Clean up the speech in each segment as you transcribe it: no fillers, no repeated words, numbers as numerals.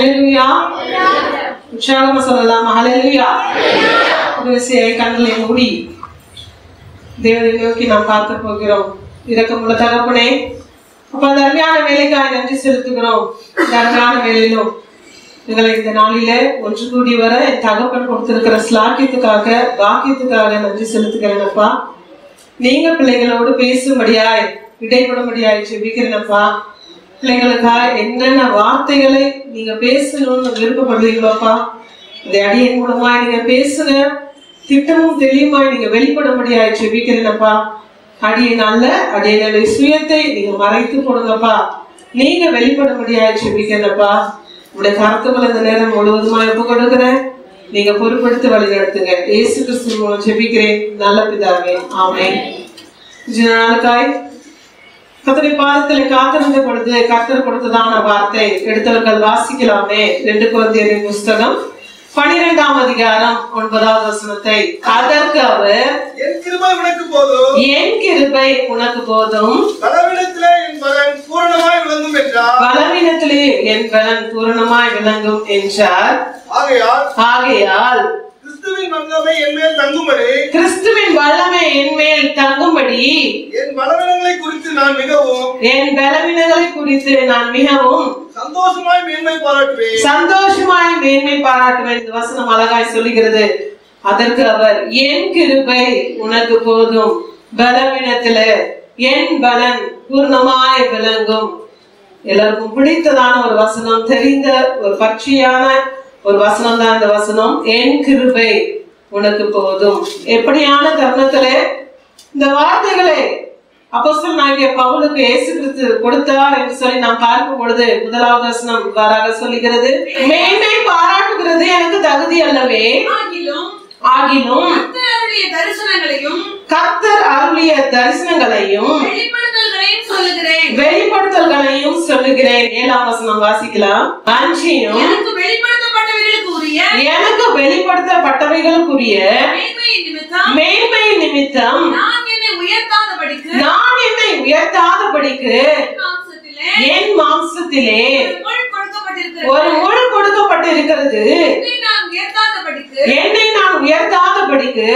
ஹல்லேலூயா. உற்சாகமா சொல்லலாம் ஹல்லேலூயா. கண்களை மூடி தேவனை நோக்கி நாம் பார்க்க போகிறோம். இரக்கமுள்ள தகப்பனே, அப்ப அந்த அருமையான வேலைக்காக நன்றி செலுத்துகிறோம். இந்த அருமையான வேலையிலும் எங்களை இந்த நாளில ஒன்று கூடி வர என் தகப்பன் கொடுத்திருக்கிற ஸ்லாக்கியத்துக்காக பாக்கியத்துக்காக நன்றி செலுத்துகிறேனப்பா. நீங்க பிள்ளைகளோடு பேசும்படியாய் இடைபடும்படியாய் ஜெபிக்கிறேனப்பா. பிள்ளைகளுக்காக என்னென்ன வார்த்தைகளை நீங்க பேசணும்னு விருப்பப்படுறீங்களோப்பா, இந்த அடியின் மூலமாய் நீங்க பேசுங்க. திட்டமும் தெளிவுமாய் நீங்க வெளிப்படும்படியாய் ஜெபிக்கிறேனப்பா. அடியின் அல்ல, அடியினுடைய சுயத்தை நீங்க மறைத்து போடுங்கப்பா. நீங்க வெளிப்படும்படியாய் ஜெபிக்கிறேனப்பா. உடைய கருத்துக்களை இந்த நேரம் முழுவதுமாய் ஒப்பு கொடுக்கிறேன். நீங்க பொறுப்படுத்தி வழி நடத்துங்க. இயேசு கிறிஸ்து மூலம் ஜெபிக்கிறேன் நல்ல பிதாவே, ஆமென். நாளுக்காய் கர்த்தருடைய பாதத்தில் காத்திருந்த பொழுது கர்த்தர் கொடுத்ததான வார்த்தை எடுத்தவர்கள் வாசிக்கலாமே. 2 கொரிந்தியரின் புஸ்தகம் 12ஆம் அதிகாரம் 9வது வசனத்தை. அதற்கு அவர், என் கிருபை உனக்கு போதும், என் கிருபை உனக்கு போதும், பலவீனத்திலே என் பலன் பூரணமாய் விளங்கும் என்றார். பலவீனத்திலே என் பலன் பூரணமாய் விளங்கும் என்றார். ஆகையால் கிறிஸ்துவின் வல்லமை என் மேல் தங்கும்படி, கிறிஸ்துவின் வல்லமை என் மேல் தங்கும்படி, என் பலவீனங்களை குறித்து நான் மிகவும், என் பலவீனங்களை குறித்து நான் மிகவும் சந்தோஷமாய் மேன்மை பாராட்டுவேன். சந்தோஷமாய் மேன்மை பாராட்டுவேன். இந்த வசனம் அழகாய் சொல்லுகிறது. அதற்கு அவர், என் கிருபை உனக்கு போதும், பலவீனத்தில என் பலன் பூர்ணமாய் விளங்கும். எல்லாருக்கும் பிடித்ததான ஒரு வசனம், தெரிந்த ஒரு பட்சியான ஒரு வசனம் தான் இந்த வசனம். என் கிருபை உனக்கு போதும். எப்படியான தருணத்துல இந்த வார்த்தைகளை அப்போஸ்தலனாகிய பவுலுக்கு இயேசு கிறிஸ்து கொடுத்தார் என்று சொல்லி நாம் பார்க்கும் பொழுது முதலாவது வசனம் இவ்வாறாக சொல்லுகிறது. மேன்மை பாராட்டுகிறது எனக்கு தகுதி அல்லவே, ஆகிலும் கர்த்தர் அருளிய தரிசனங்களையும் வெளிப்படுத்தல்களையும் சொல்லுகிறேன். 7ஆம் வசனம் வாசிக்கலாம். அன்றியும் எனக்கு வெளிப்படுத்தப்பட்டவைகளுக்குரிய மேன்மை நிமித்தம் நான் என்னை உயர்த்தாதபடிக்கு என் மாம்சத்திலே ஒரு முள் கொடுக்கப்பட்டிருக்கிறது. என்னை நான் உயர்த்தாதபடிக்கு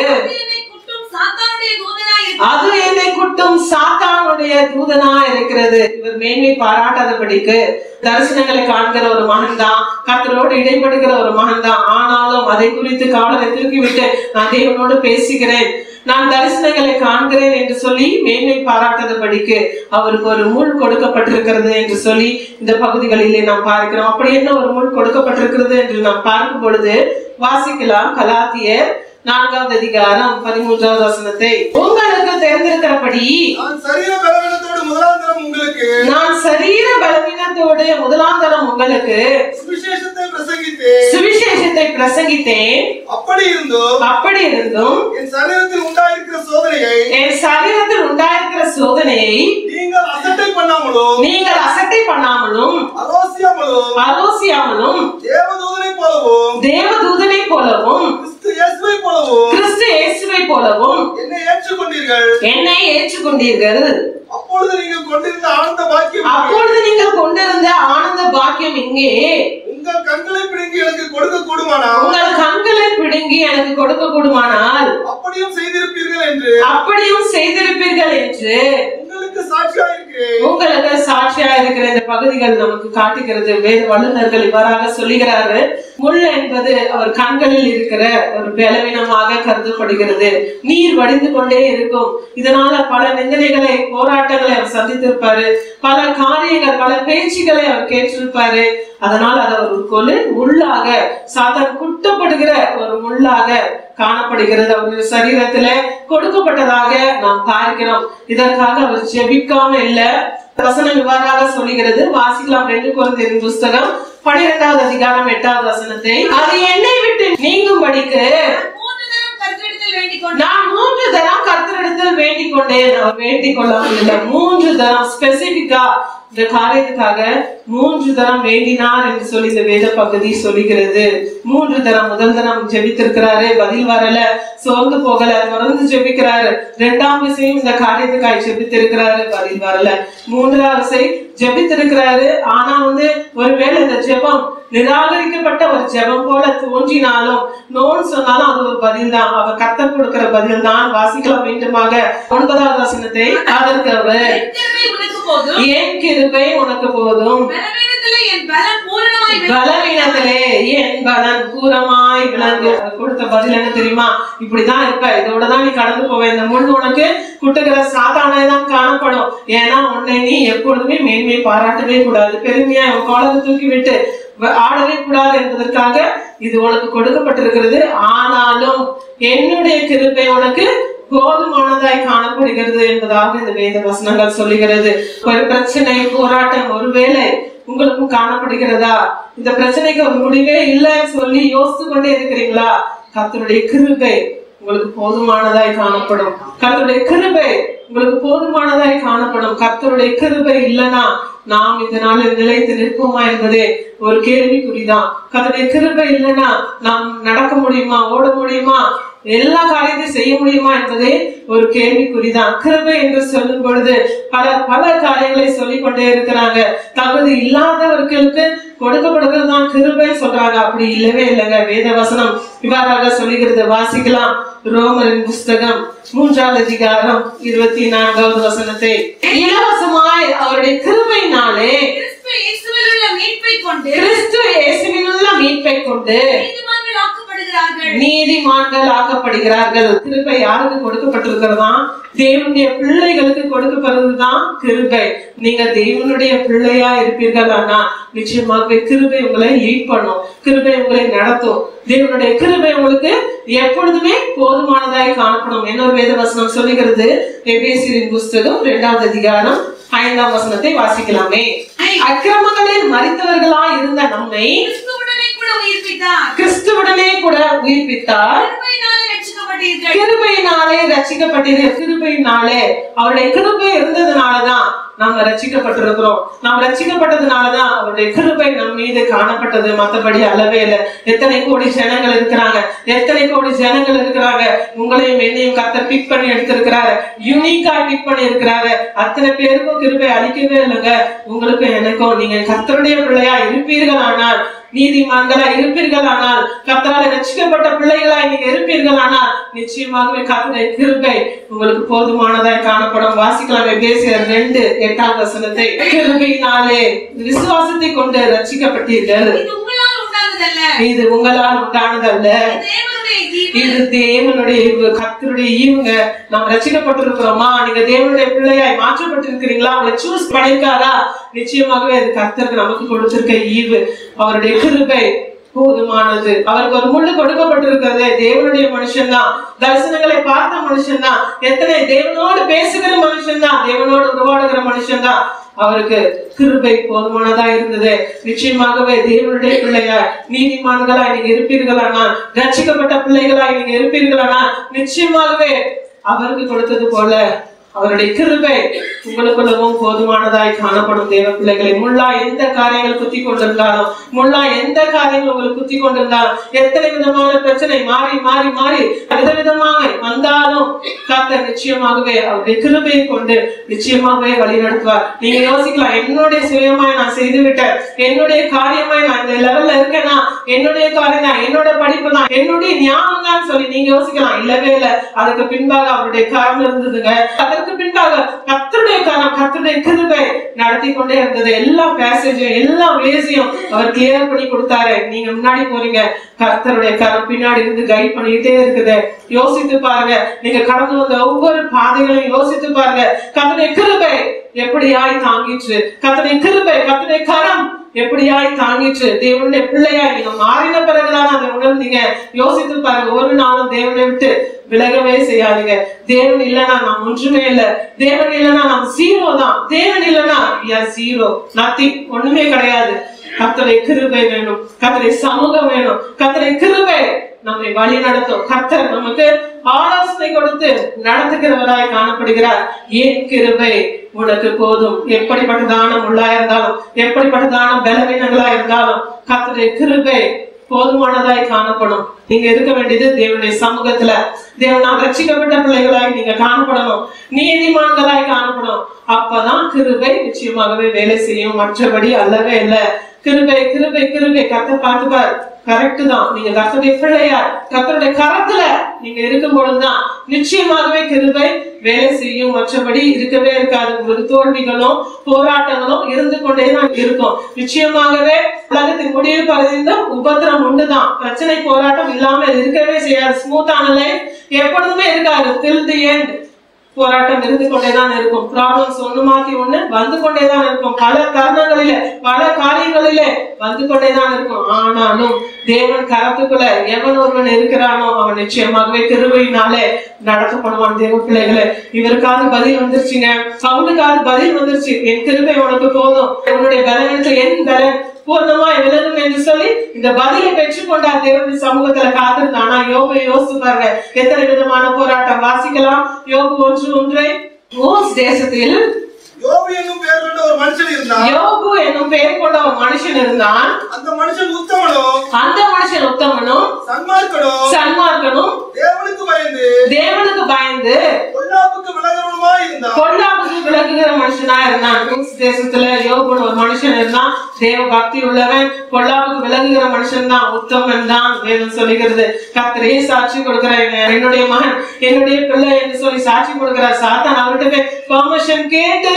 அது என்னை குட்டும் சாத்தானுடைய தூதனா இருக்கிறது. இவர் மேன்மை பாராட்டாதபடிக்கு தரிசனங்களை காண்கிற ஒரு மகன் தான், கர்த்தரோடு இடைப்படுகிற ஒரு மகன் தான். ஆனாலும் அதை குறித்து காலரை தூக்கிவிட்டு நான் தேவனோடு பேசுகிறேன், நான் தரிசனங்களை காண்கிறேன் என்று சொல்லி மேன்மை பாராட்டாதபடிக்கு அவருக்கு ஒரு முள் கொடுக்கப்பட்டிருக்கிறது என்று சொல்லி இந்த பகுதிகளிலே நாம் பார்க்கிறோம். அப்படி என்ன ஒரு முள் கொடுக்கப்பட்டிருக்கிறது என்று நாம் பார்க்கும் பொழுது வாசிக்கலாம். கலாத்தியர் 4ஆம் அதிகாரம் 13வது வசனத்தை. உங்களுக்கு தெரிந்திருக்கிறபடி நான் சரீர பலவீனத்தோடு முதலாந்தரம் உங்களுக்கு சுவிசேஷத்தை பிரசங்கித்தேன். அப்படி இருந்தும் என் சரீரத்தில் உண்டாயிருக்கிற சோதனையை நீங்கள் அசட்டை பண்ணாமலும் அரோசியாமலும் தேவதூதனை போலவும் கிறிஸ்து இயேசுவை போலவும் என்னை ஏற்றுக்கொண்டீர்கள். அப்பொழுது நீங்கள் கொண்டிருந்த ஆனந்த பாக்கியம் இங்கே உங்கள் கண்களை பிடுங்கி எனக்கு கொடுக்க கூடுமானால் அப்படியும் செய்திருப்பீர்கள் என்று உங்களுக்கு சாட்சியா இருக்கிற இந்த பகுதிகள் நமக்கு காட்டுகிறது. வேத வல்லுநர்கள் இவ்வாறாக சொல்லுகிறார்கள். முள் என்பது அவர் கண்களில் இருக்கிற ஒரு பலவீனமாக கருதப்படுகிறது. நீர் வடிந்து கொண்டே இருக்கும். இதனால பல நிந்தனைகளை, போராட்டங்களை அவர் சந்தித்திருப்பாரு. பல காரியங்கள், பல பேச்சுகளை அவர் கேட்டிருப்பாரு. அதனால் அது ஒரு முள்ளாக, சாத்தான் குட்டப்படுகிற ஒரு முள்ளாக காணப்படுகிறது. அவருடைய சரீரத்துல கொடுக்கப்பட்டதாக நாம் பார்க்கிறோம். இதற்காக அவர் ஜெபிக்காம இல்ல. வசனம் இவ்வாறாக சொல்லுகிறது. வாசிக்கலாம். 2 கொரிந்தியரின் புஸ்தகம் 12ஆவது அதிகாரம் 8வது வசனத்தை. அது என்னை விட்டு நீங்கும்படிக்கு நான் 3 தரம் கர்த்தரிடத்தில் வேண்டிக் கொண்டேன். அவர் வேண்டிக் கொள்ளாமல் இல்லை, 3 தரம் ஸ்பெசிபிக்கா இந்த காரியத்துக்காக 3 தரம் வேண்டினார் என்று சொல்லி இந்த வேத பகுதி சொல்லுகிறது. 3 தரம். முதல் தரம் ஜெபித்திருக்கிறாரு, பதில் வரல, சோர்ந்து போகல, தொடர்ந்து ஜெபிக்கிறாரு. 2ஆம் விசையும் இந்த காரியத்துக்காக ஜெபித்திருக்கிறாரு, பதில் வரல. 3ஆவது விசை ஜெபித்திருக்கிறாரு. ஆனா ஒருவேளை இந்த ஜெபம் நிராகரிக்கப்பட்ட ஒரு ஜெபம் போல தோன்றினாலும் நோன்னு சொன்னாலும் அது ஒரு பதில் தான். அவர் கர்த்தர் கொடுக்கிற பதில் தான். வாசிக்கலாம் மீண்டுமாக 9வது வசனத்தை. அதற்கு அவர், என் கிருபை உனக்கு போதும், பலவீனத்திலே என் பலன் பூரமாய் விளங்கு. கொடுத்த பதில் என்ன தெரியுமா? இப்படிதான் இருப்ப, இதோடதான் நீ கடந்து போவ, இந்த முள் உனக்கு குட்டுகிற சாத்தானதான் காணப்படும். ஏன்னா உன்னை நீ எப்பொழுதுமே மேன்மை பாராட்டவே கூடாது, பெருமையா உன் காலத்தை தூக்கி விட்டு ஆடவே கூடாது என்பதற்காக இது உனக்கு கொடுக்கப்பட்டிருக்கிறது. ஆனாலும் என்னுடைய கிருபை உனக்கு போதுமானதாய் காணப்படுகிறது என்பதாக இந்த வேத வசனங்கள் சொல்லுகிறது. ஒரு பிரச்சனை, போராட்டம் ஒருவேளை உங்களுக்கும் காணப்படுகிறதா? இந்த பிரச்சனைக்கு ஒரு முடிவே இல்லைன்னு சொல்லி யோசித்து கொண்டே இருக்கிறீங்களா? கர்த்தருடைய கிருபை உங்களுக்கு போதுமானதாய் காணப்படும். கர்த்தருடைய கிருபை உங்களுக்கு போதுமானதாய் காணப்படும். கர்த்தருடைய கிருபை இல்லைன்னா நாம் இந்த நாளில் நிலைத்து நிற்போமா என்பதே ஒரு கேள்விக்குறிதான். கர்த்தருடைய கிருபை இல்லைன்னா நாம் நடக்க முடியுமா, ஓட முடியுமா, எல்லா காரியத்தையும் செய்ய முடியுமா என்பதே ஒரு கேள்விக்குறிதான். கிருபை என்று சொல்லும் பொழுது பல காரியங்களை சொல்லிக் கொண்டே இருக்கிறாங்க. தகுதி இல்லாதவர்களுக்கு கொடுக்கப்படுகிறதுதான் கிருபை சொல்றாங்க. அப்படி இல்லவே இல்லைங்க. வேத வசனம் இவ்வாறாக சொல்லுகிறது. வாசிக்கலாம். ரோமரின் புஸ்தகம் 3வது அதிகாரம் 24வது வசனத்தை. இலவசமாய் அவருடைய கிருபையினாலே கிறிஸ்து இயேசுவிலுள்ள மீட்பை கொண்டு நீதிமான்கள் ஆக்கப்படுகிறார்கள். கிருபை யாருக்கு கொடுக்கப்பட்டிருக்கிறதா? தேவனுடைய பிள்ளைகளுக்கு கொடுக்கப்படுறதுதான் கிருபை. நீங்க தேவனுடைய பிள்ளையா இருப்பீர்கள் ஆனா நிச்சயமாகவே கிருபை உங்களை லீட் பண்ணும், கிருபை உங்களை நடத்தும். தேவனுடைய கிருபை உங்களுக்கு எப்பொழுதுமே போதுமானதாய் காணப்படும். இன்னொரு வேத வசனம் சொல்லுகிறது. எபேசியரின் புஸ்தகம் 2வது அதிகாரம் 5ஆம் வசனத்தை வாசிக்கலாமே. அக்கிரமங்களில் மரித்தவர்களாய் இருந்த நம்மை கிறிஸ்துவுடனே கூட உயிர்ப்பித்தார். கிருபையினாலே ரட்சிக்கப்பட்டீர்கள். கிருபையினாலே, அவருடைய கிருபை இருந்ததுனாலதான் நாம ரட்சிக்கப்பட்டிருக்கிறோம். நாம் ரட்சிக்கப்பட்டதுனாலதான் அவருடைய கிருபை நம் மீது காணப்பட்டது, மற்றபடி அளவே இல்லை. எத்தனை கோடி ஜனங்கள் இருக்கிறாங்க, எத்தனை கோடி ஜனங்கள் இருக்கிறாங்க. உங்களையும் என்னையும் கர்த்தர் பிக் பண்ணி எடுத்திருக்கிறாரு, யூனிக்கா பிக் பண்ணி இருக்கிறாரு. அத்தனை பேருக்கும் கிருபை அளிக்கவே இல்லைங்க. உங்களுக்கும் எனக்கும் நீங்க கர்த்தருடைய பிள்ளையா இருப்பீர்கள் ஆனால், நீதிமான்களா இருப்பீர்கள் ஆனால், கர்த்தரால் ரட்சிக்கப்பட்ட பிள்ளைகளாய் நீங்க இருப்பீர்கள் ஆனால் நிச்சயமாகவே கர்த்தருடைய கிருபை உங்களுக்கு போதுமானதாய் காணப்படும். வாசிக்கலாம். எபேசியர் 2:8 வசனத்தை. கிருபையினாலே விசுவாசத்தை கொண்டு ரட்சிக்கப்பட்டீர்கள். இது உங்களால் உண்டானதல்ல, இது தேவனுடைய கர்த்தருடைய ஈவுங்க. நாம் ரட்சிக்கப்பட்டிருக்கிறோமா? நீங்க தேவனுடைய பிள்ளையாய் மாற்றப்பட்டிருக்கிறீங்களா? அவங்களை சூஸ் பண்ணிருக்காரா? நிச்சயமாகவே அது கர்த்தருக்கு நமக்கு கொடுத்திருக்க ஈவு. அவருடைய கிருபை போதுமானது. அவருக்கு ஒரு முள்ளு கொடுக்கப்பட்டிருக்கிறது. தேவனுடைய மனுஷன் தான், தரிசனங்களை பார்த்த மனுஷன் தான், எத்தனை தேவனோடு பேசுகிற மனுஷன் தான், தேவனோடு உருவாடுகிற மனுஷன் தான். அவருக்கு கிருபை போதுமானதா இருந்தது. நிச்சயமாகவே தேவனுடைய பிள்ளையா நீதிமான்களா நீங்க இருப்பீர்களானா, ரட்சிக்கப்பட்ட பிள்ளைகளா நீங்க இருப்பீர்களானா நிச்சயமாகவே அவருக்கு கொடுத்தது போல அவருடைய கிருபை உங்களுக்குள்ளவும் போதுமானதாய் காணப்படும். தேவ பிள்ளைகளை, முள்ளா எந்த காரியங்கள் குத்தி கொண்டிருந்தாலும், முள்ளா எந்த காரியங்கள் உங்களுக்கு குத்தி கொண்டிருந்தாலும், எத்தனை விதமான பிரச்சனை மாறி மாறி மாறி விதவிதமாக வந்தாலும் கர்த்தர் நிச்சயமாகவே அவருடைய கிருபையை கொண்டு நிச்சயமாகவே வழி நடத்துவார். நீங்க யோசிக்கலாம், என்னுடைய சுயமாய் நான் செய்து விட்டேன், என்னுடைய காரியமாய் நான் இந்த லெவல்ல இருக்கேன்னா என்னுடைய காரியம் தான், என்னோட படிப்பு தான், என்னுடைய ஞானம் தான் சொல்லி நீங்க யோசிக்கலாம். இல்லவே இல்லை. அதுக்கு பின்பாக அவருடைய காரணம் இருந்ததுங்க. அதற்கு பின்பாக கர்த்தருடைய காரணம், கர்த்தருடைய கிருபை நடத்தி கொண்டே இருந்தது. எல்லா பேசேஜும் எல்லா வேஸையும் அவர் கிளியர் பண்ணி கொடுத்தாரு. நீங்க முன்னாடி போறீங்க, கர்த்தருடைய கரம் பின்னாடி இருந்து கைட் பண்ணிட்டே இருக்குது. யோசித்து பாருங்க, நீங்க கடந்து வந்த ஒவ்வொரு பாதைகளையும் யோசித்து பாருங்க. கர்த்தருடைய கிருபை எப்படியாய் தாங்கிச்சு, கர்த்தருடைய கிருபை, கர்த்தருடைய கரம் எப்படியாய் தாங்கிச்சு. தேவனுடைய பிள்ளையா நீங்க மாறின பிறகுதான் அதை உணர்ந்தீங்க. யோசித்து பாருங்க. ஒரு நாளும் தேவனை விட்டு விலகவே செய்யாதீங்க. தேவன் இல்லைன்னா நாம் ஒன்றுமே இல்லை, தேவன் இல்லைன்னா நாம் ஜீரோ தான், தேவன் இல்லைன்னா ஜீரோ, நத்திங், ஒண்ணுமே கிடையாது. கர்த்தருடைய கிருபை வேணும், கர்த்தருடைய சமூகம் வேணும், கர்த்தருடைய கிருபை நம்மை வழி நடத்தும். கர்த்தர் நமக்கு ஆலோசனை கொடுத்து நடத்துகிறவராய் காணப்படுகிறார். ஏன் கிருபை உனக்கு போதும். எப்படிப்பட்டதான முள்ளா இருந்தாலும், எப்படிப்பட்டதான பலவீனங்களா இருந்தாலும் கர்த்தருடைய கிருபை போதுமானதாய் காணப்படும். நீங்க இருக்க வேண்டியது தேவனுடைய சமூகத்துல. தேவனால் ரட்சிக்கப்பட்ட பிள்ளைகளாய் நீங்க காணப்படணும், நீதிமான்களாய் காணப்படும். அப்பதான் கிருபை நிச்சயமாகவே வேலை செய்யும். மற்றபடி அல்லவே இல்லை. கிருபை கிருபை கிருபை. கர்த்தர் பார்த்துப்பார். கரெக்ட் தான். நீங்க கர்த்தருடைய பிள்ளையார், கர்த்தருடைய கரத்துல நீங்க இருக்கும் பொழுதுதான் நிச்சயமாகவே கிருபை வேலை செய்யும். மற்றபடி இருக்கவே இருக்காது. உங்களுக்கு தோல்விகளும் போராட்டங்களும் இருந்து கொண்டேதான் இருக்கும். நிச்சயமாகவே உலகத்தின் முடிவு பகுதியும் உபத்திரம் உண்டுதான். பிரச்சனை போராட்டம் இல்லாம இருக்கவே செய்யாது. ஸ்மூத்தான லைஃப் எப்பொழுதுமே இருக்காது. till the end போராட்டம் இருந்து கொண்டேதான் இருக்கும். ப்ராப்ளம்ஸ் ஒண்ணு மாத்தி ஒண்ணு வந்து கொண்டேதான் இருக்கும். பல தருணங்களிலே பல காரியங்களிலே வந்து கொண்டேதான் இருக்கும். ஆனாலும் தேவன் கரத்துக்குள்ள எவன் ஒருவன் இருக்கிறானோ அவன் நிச்சயமாகவே கிருபையினாலே நடத்தப்படுவான். தேவ பிள்ளைகளே, இவருக்காவது பதில் வந்துருச்சுங்க. சவுலுக்காவது பதில் வந்துருச்சு. என் கிருபை உனக்கு போதும், என்னுடைய பலனத்தில் என் பலன் பூர்ணமா விலகும் என்று சொல்லி இந்த பதிலை பெற்றுக்கொண்டார். தேவனுடைய சமூகத்துல காத்திருந்தான். ஆனா யோபை யோசிச்சு பாருங்க, எத்தனை விதமான போராட்டம். வாசிக்கலாம் யோபு 1:1. ஊஸ் தேசத்தில் யோபு என்னும் பெயர் கொண்ட ஒரு மனுஷன் இருந்தான். யோபு என்னும் பெயர் கொண்ட ஒரு மனுஷன் இருந்தான். அந்த மனுஷன் உத்தமனும் சன்மார்க்கனும் தேவனுக்கு பயந்து பொல்லாப்புக்கு விலகுகிற மனுஷனா இருந்தான். தேசத்துல யோபுன்னு ஒரு மனுஷன் இருந்தான். தேவ பக்தி உள்ளவன், பொல்லாப்புக்கு விலகுகிற மனுஷன் தான், உத்தமன் தான் வேணும் சொல்லுகிறது. கர்த்தரே சாட்சி கொடுக்கிறார். என்னுடைய மகன், என்னுடைய பிள்ளை என்று சொல்லி சாட்சி கொடுக்கிறார். சாத்தான் அவர்கிட்ட பெர்மிஷன் கேட்டு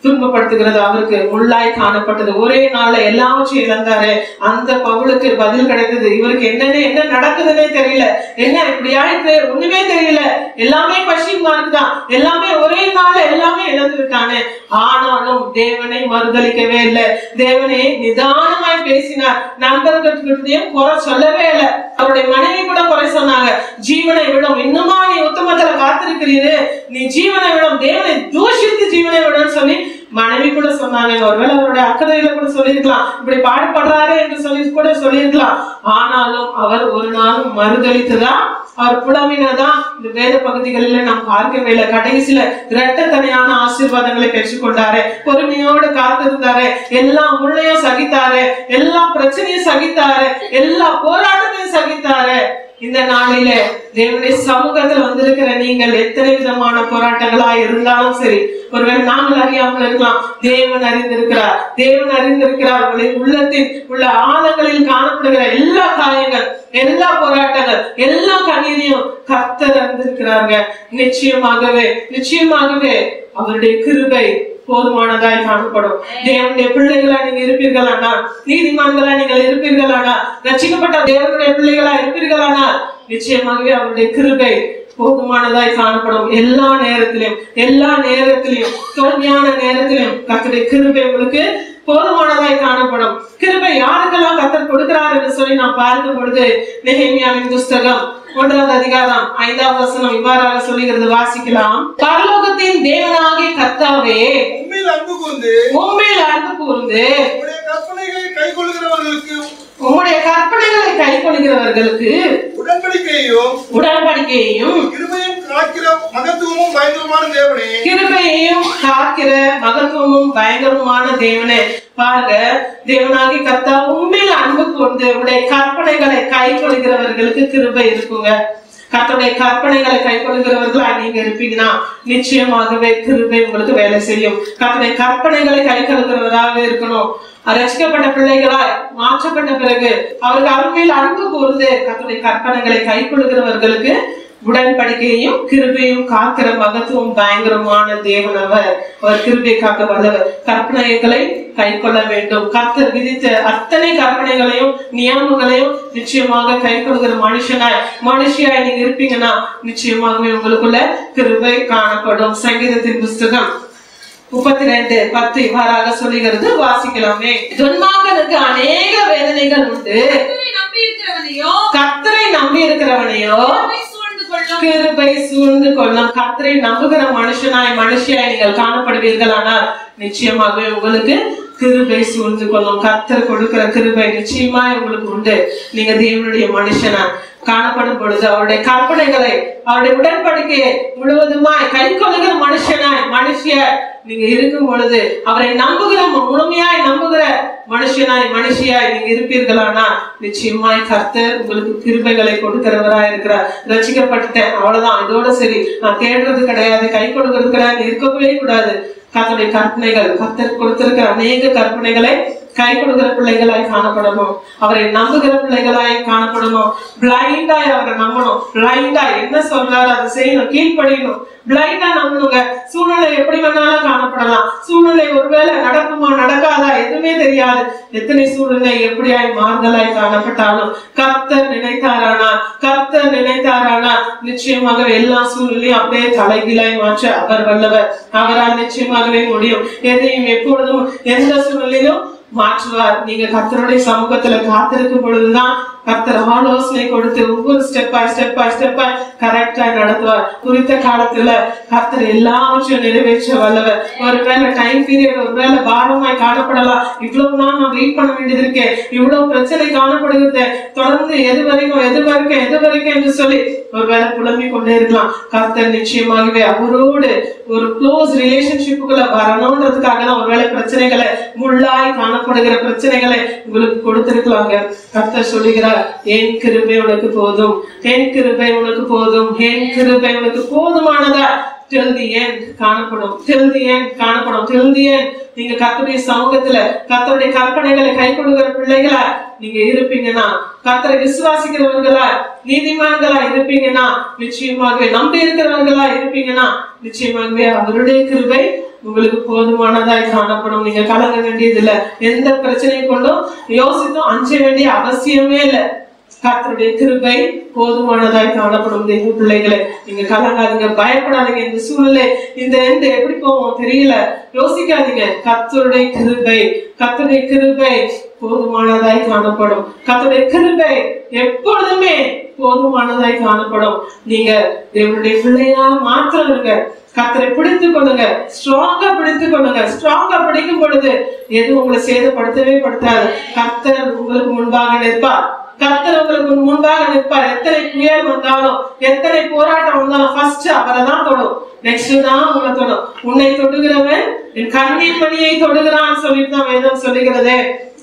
துன்பப்படுத்துகிறது அவருக்கு முள்ளாய் காணப்பட்டது. ஒரே நாள்ல எல்லாவற்றையும் இழந்தாரு. அந்த பவுலுக்கு பதில் கிடைத்தது. இவருக்கு என்ன நடக்குதுன்னே தெரியல, என்ன இப்படி ஆயிட்டு ஒண்ணுமே தெரியல, எல்லாமே பஷிங் மார்க் தான், எல்லாமே ஒரே நாள்ல எல்லாமே இழந்து விட்டானே. ஆனாலும் தேவனை மறுதளிக்கவே இல்லை. தேவனை நிதானமாய் பேசினார். நண்பர்கிட்டையும் குறை சொல்லவே இல்லை. அவருடைய மனைவி கூட குறை சொன்னாங்க. ஜீவனை விடும், இன்னுமா நீ உத்தமத்துல காத்திருக்கிறீரு, நீ ஜீவனை விடும், தேவனை தூஷித்து ஜீவனை விடும் சொல்லி மனைவி கூட சொன்னாங்க. ஒருவேளை அவருடைய அக்கறையில கூட சொல்லியிருக்கலாம், இப்படி பாடுபடுறாரு என்று சொல்லி கூட சொல்லியிருக்கலாம். ஆனாலும் அவர் ஒரு நாளும் மறுதளித்துதான், அவர் புலமினதான் இந்த வேத பகுதிகளில நாம் பார்க்கவே இல்லை. கடைசியில இரட்டத்தனையான ஆசீர்வாதங்களை பெற்றுக்கொண்டாரு. பொறுமையோடு காத்திருந்தாரு. எல்லா முள்ளையும் சகித்தாரு, எல்லா பிரச்சனையும் சகித்தாரு, எல்லா போராட்டத்தையும் சகித்தாரு. இந்த நாளில தேவனுடைய சமூகத்தில் வந்திருக்கிற நீங்கள் எத்தனை விதமான போராட்டங்களா இருந்தாலும் சரி, ஒருவேளை நாங்கள் அறியாமல் இருக்கலாம், தேவன் அறிந்திருக்கிறார். தேவன் அறிந்திருக்கிறார். உள்ளத்தின் உள்ள ஆழங்களில் காணப்படுகிற எல்லா காயங்கள், எல்லா போராட்டங்கள், எல்லா கண்ணீரையும் கர்த்தர் அறிந்திருக்கிறாங்க. நிச்சயமாகவே அவருடைய கிருபை போதுமானதாய் காணப்படும். தேவனுடைய பிள்ளைகளா நீங்க இருப்பீர்களானா, நீதிமான்களா நீங்கள் இருப்பீர்களானா, ரட்சிக்கப்பட்ட தேவனுடைய பிள்ளைகளா இருப்பீர்களானா, நிச்சயமாகவே அவருடைய கிருபை போதுமானதாய் காணப்படும். எல்லா நேரத்திலையும் தோல்வியான நேரத்திலும் கர்த்தருடைய கிருபை உங்களுக்கு போதுமானதாய் காணப்படும். கிருபை யாருக்கெல்லாம் கர்த்தர் கொடுக்கிறார் என்று சொல்லி நாம் பார்க்கும் பொழுது நெகேமியாவின் புஸ்தகம் 1வது அதிகாரம் 5வது வசனம் இவ்வாறாக சொல்லுகிறது. வாசிக்கலாம். பரலோகத்தின் தேவனாகிய கர்த்தாவே, உம்மில் அன்பு கூர்ந்து உம்முடைய கற்பனைகளை கைக்கொள்கிறவர்களுக்கு உடன்படிக்கையையும் கிருபையும் காக்கிற மகத்துவமும் பயங்கரமான தேவனே. பாருங்க, தேவனாகி கர்த்தா உண்மையில் அன்பு கூர்ந்து உடைய கற்பனைகளை கைக்கொள்கிறவர்களுக்கு கிருபை இருக்குங்க. கர்த்தருடைய கற்பனைகளை கைக்கொள்கிறவர்களா நீங்க இருப்பீங்கன்னா நிச்சயமாகவே கிருபை உங்களுக்கு வேலை செய்யும். கர்த்தருடைய கற்பனைகளை கைக்கொள்கிறவராக இருக்கணும். ரட்சிக்கப்பட்ட பிள்ளைகளாய் மாற்றப்பட்ட பிறகு அவருக்கு அருமையில் அன்பு கூர்ந்து கர்த்தருடைய கற்பனைகளை கைக்கொள்கிறவர்களுக்கு உடன்படிக்கையையும் கிருபையும் காக்கிற மகத்துவம் பயங்கரமான தேவன் அவர் கிருபை காக்க வல்லவர். கற்பனைகளை கை கொள்ள வேண்டும். கர்த்தர் விதித்த அத்தனை கற்பனைகளையும் நியமங்களையும் நிச்சயமாக கை கொள்கிற மனுஷியாய் நீங்க இருப்பீங்கன்னா நிச்சயமாகவே உங்களுக்குள்ள கிருபை காணப்படும். சங்கீதத்தின் புஸ்தகம் 32:10 இவ்வாறாக சொல்லுகிறது. வாசிக்கலாமே. துன்மார்க்கனுக்கு அநேக வேதனைகள் உண்டு, கர்த்தரை நம்பி இருக்கிறவனையோ கிருபை சூழ்ந்து கொள்ளும். கர்த்தரை நம்புகிற மனுஷியாய் நீங்கள் காணப்படுவீர்கள். ஆனால் நிச்சயமாகவே உங்களுக்கு கிருபை சூழ்ந்து கொள்ளும். கர்த்தர் கொடுக்கிற கிருபை நிச்சயமாய் உங்களுக்கு உண்டு. நீங்க தேவனுடைய மனுஷனா காணப்படும் பொழுது அவருடைய கற்பனைகளை, அவருடைய உடன்படிக்கையை முழுவதுமாய் கை கொள்ளுகிற மனுஷிய நீங்க இருக்கும் பொழுது அவரை நம்புகிற முழுமையாய் நம்புகிற மனுஷியாய் நீங்க இருப்பீர்களானா நிச்சயமாய் கர்த்தர் உங்களுக்கு கிருபைகளை கொடுக்கிறவராய் இருக்கிறார். ரட்சிக்கப்பட்டுட்டேன் அவ்வளவுதான், இதோட சரி, நான் தேடுறது கிடையாது, கை கொடுக்கறது கிடையாது, இருக்கவே கூடாது. கர்த்தருடைய கற்பனைகள், கர்த்தர் கொடுத்திருக்கிற அநேக கற்பனைகளை கை கொடுக்கிற பிள்ளைகளாய் காணப்படணும். அவரை நம்புகிற பிள்ளைகளாய் காணப்படணும். பிளைண்டாய் அவரை நம்பணும். பிளைண்டா என்ன சொல்றாரு அதை செய்யணும், கீழ்ப்படியணும். பிளைண்டா நம்பணுங்க. சூழ்நிலை எப்படி வேணாலும் காணப்படலாம். சூழ்நிலை ஒருவேளை நடக்குமா நடக்காதா எதுவுமே தெரியாது. எத்தனை சூழ்நிலை எப்படியாய் மாறுதலாய் காணப்பட்டாலும் கர்த்தர் நினைத்தாரானா நிச்சயமாகவே எல்லா சூழ்நிலையும் அப்படியே தலைகீழாய் மாற்ற அவர் வல்லவர். அவரால் நிச்சயமாகவே முடியும். எதையும் எப்பொழுதும் எந்த சூழ்நிலையிலும் மாற்றுவார். நீங்க கர்த்தருடைய சமூகத்துல காத்திருக்கும் பொழுதுதான் கர்த்தர் ஆலோசனை கொடுத்து ஒவ்வொரு ஸ்டெப்பாய் கரெக்டா நடத்துவார். குறித்த காலத்துல கர்த்தர் எல்லாவற்றையும் நிறைவேற்ற வல்லவர். ஒருவேளை டைம் பீரியட் ஒருவேளை பாரமாய் காணப்படலாம். இவ்வளவு நாள் நான் வெயிட் பண்ண வேண்டியது இருக்கேன், இவ்வளவு பிரச்சனை காணப்படுகிறது, தொடர்ந்து எது வரைக்கும் என்று சொல்லி ஒருவேளை புலம்பிக் கொண்டே இருக்கலாம். கர்த்தர் நிச்சயமாகவே அவரோடு ஒரு க்ளோஸ் ரிலேஷன்ஷிப்புக்குள்ள வரணும்ன்றதுக்காக தான் ஒருவேளை பிரச்சனைகளை முள்ளாய் காணப்படுகிற பிரச்சனைகளை உங்களுக்கு கொடுத்திருக்கலாங்க. கர்த்தர் சொல்லுகிறார், என் கிருபை உனக்கு போதும், என் கிருபை உனக்கு போதும், என் கிருபை உனக்கு போதுமானதா till the end காணப்படும். till the end காணப்படும். till the end நீங்க கர்த்தருடைய சமூகத்துல கர்த்தருடைய கற்பனைகளை கை கொடுக்கிற பிள்ளைகளா நீங்க இருப்பீங்கன்னா, கர்த்தரை விசுவாசிக்கிறவர்களா நீதிமான்களா இருப்பீங்கன்னா, நிச்சயமாகவே நம்பி இருக்கிறவர்களா இருப்பீங்கன்னா, நிச்சயமாகவே அவருடைய கிருபை உங்களுக்கு போதுமானதாய் காணப்படும். நீங்க கலங்க வேண்டியது இல்ல. எந்த பிரச்சனையை கொண்டும் யோசித்தும் அஞ்ச வேண்டிய அவசியமே இல்லை. கர்த்தருடைய கிருபை போதுமானதாய் காணப்படும். தெய்வ பிள்ளைகளை நீங்க கலங்காதீங்க, பயப்படாதீங்க. இந்த சூழ்நிலை இந்த எந்த எப்படி போவோம் தெரியல, யோசிக்காதீங்க. கர்த்தருடைய கிருபை போதுமானதாய் காணப்படும். கர்த்தருடைய கிருபை எப்பொழுதுமே போதுமானதாய் காணப்படும். நீங்க தேவனுடைய பிள்ளையா மாத்திரம் இருங்க. கர்த்தரை பிடித்துக் கொள்ளுங்க, ஸ்ட்ராங்கா பிடித்துக் கொள்ளுங்க. ஸ்ட்ராங்கா பிடிக்கும் பொழுது எதுவும் உங்களை சேதப்படுத்தவே படுத்தாது. கர்த்தர் உங்களுக்கு முன்பாக நிற்பார். எத்தனை புயல் வந்தாலும் எத்தனை போராட்டம் வந்தாலும் ஃபர்ஸ்ட் அவரை தான் தொடும், நெக்ஸ்ட் தான் உங்களை தொடும். உன்னை தொடுகிறவன் என் கண்ணீர் மணியை தொடுகிறான்னு சொல்லிட்டு தான் வேதம் சொல்லுகிறதே.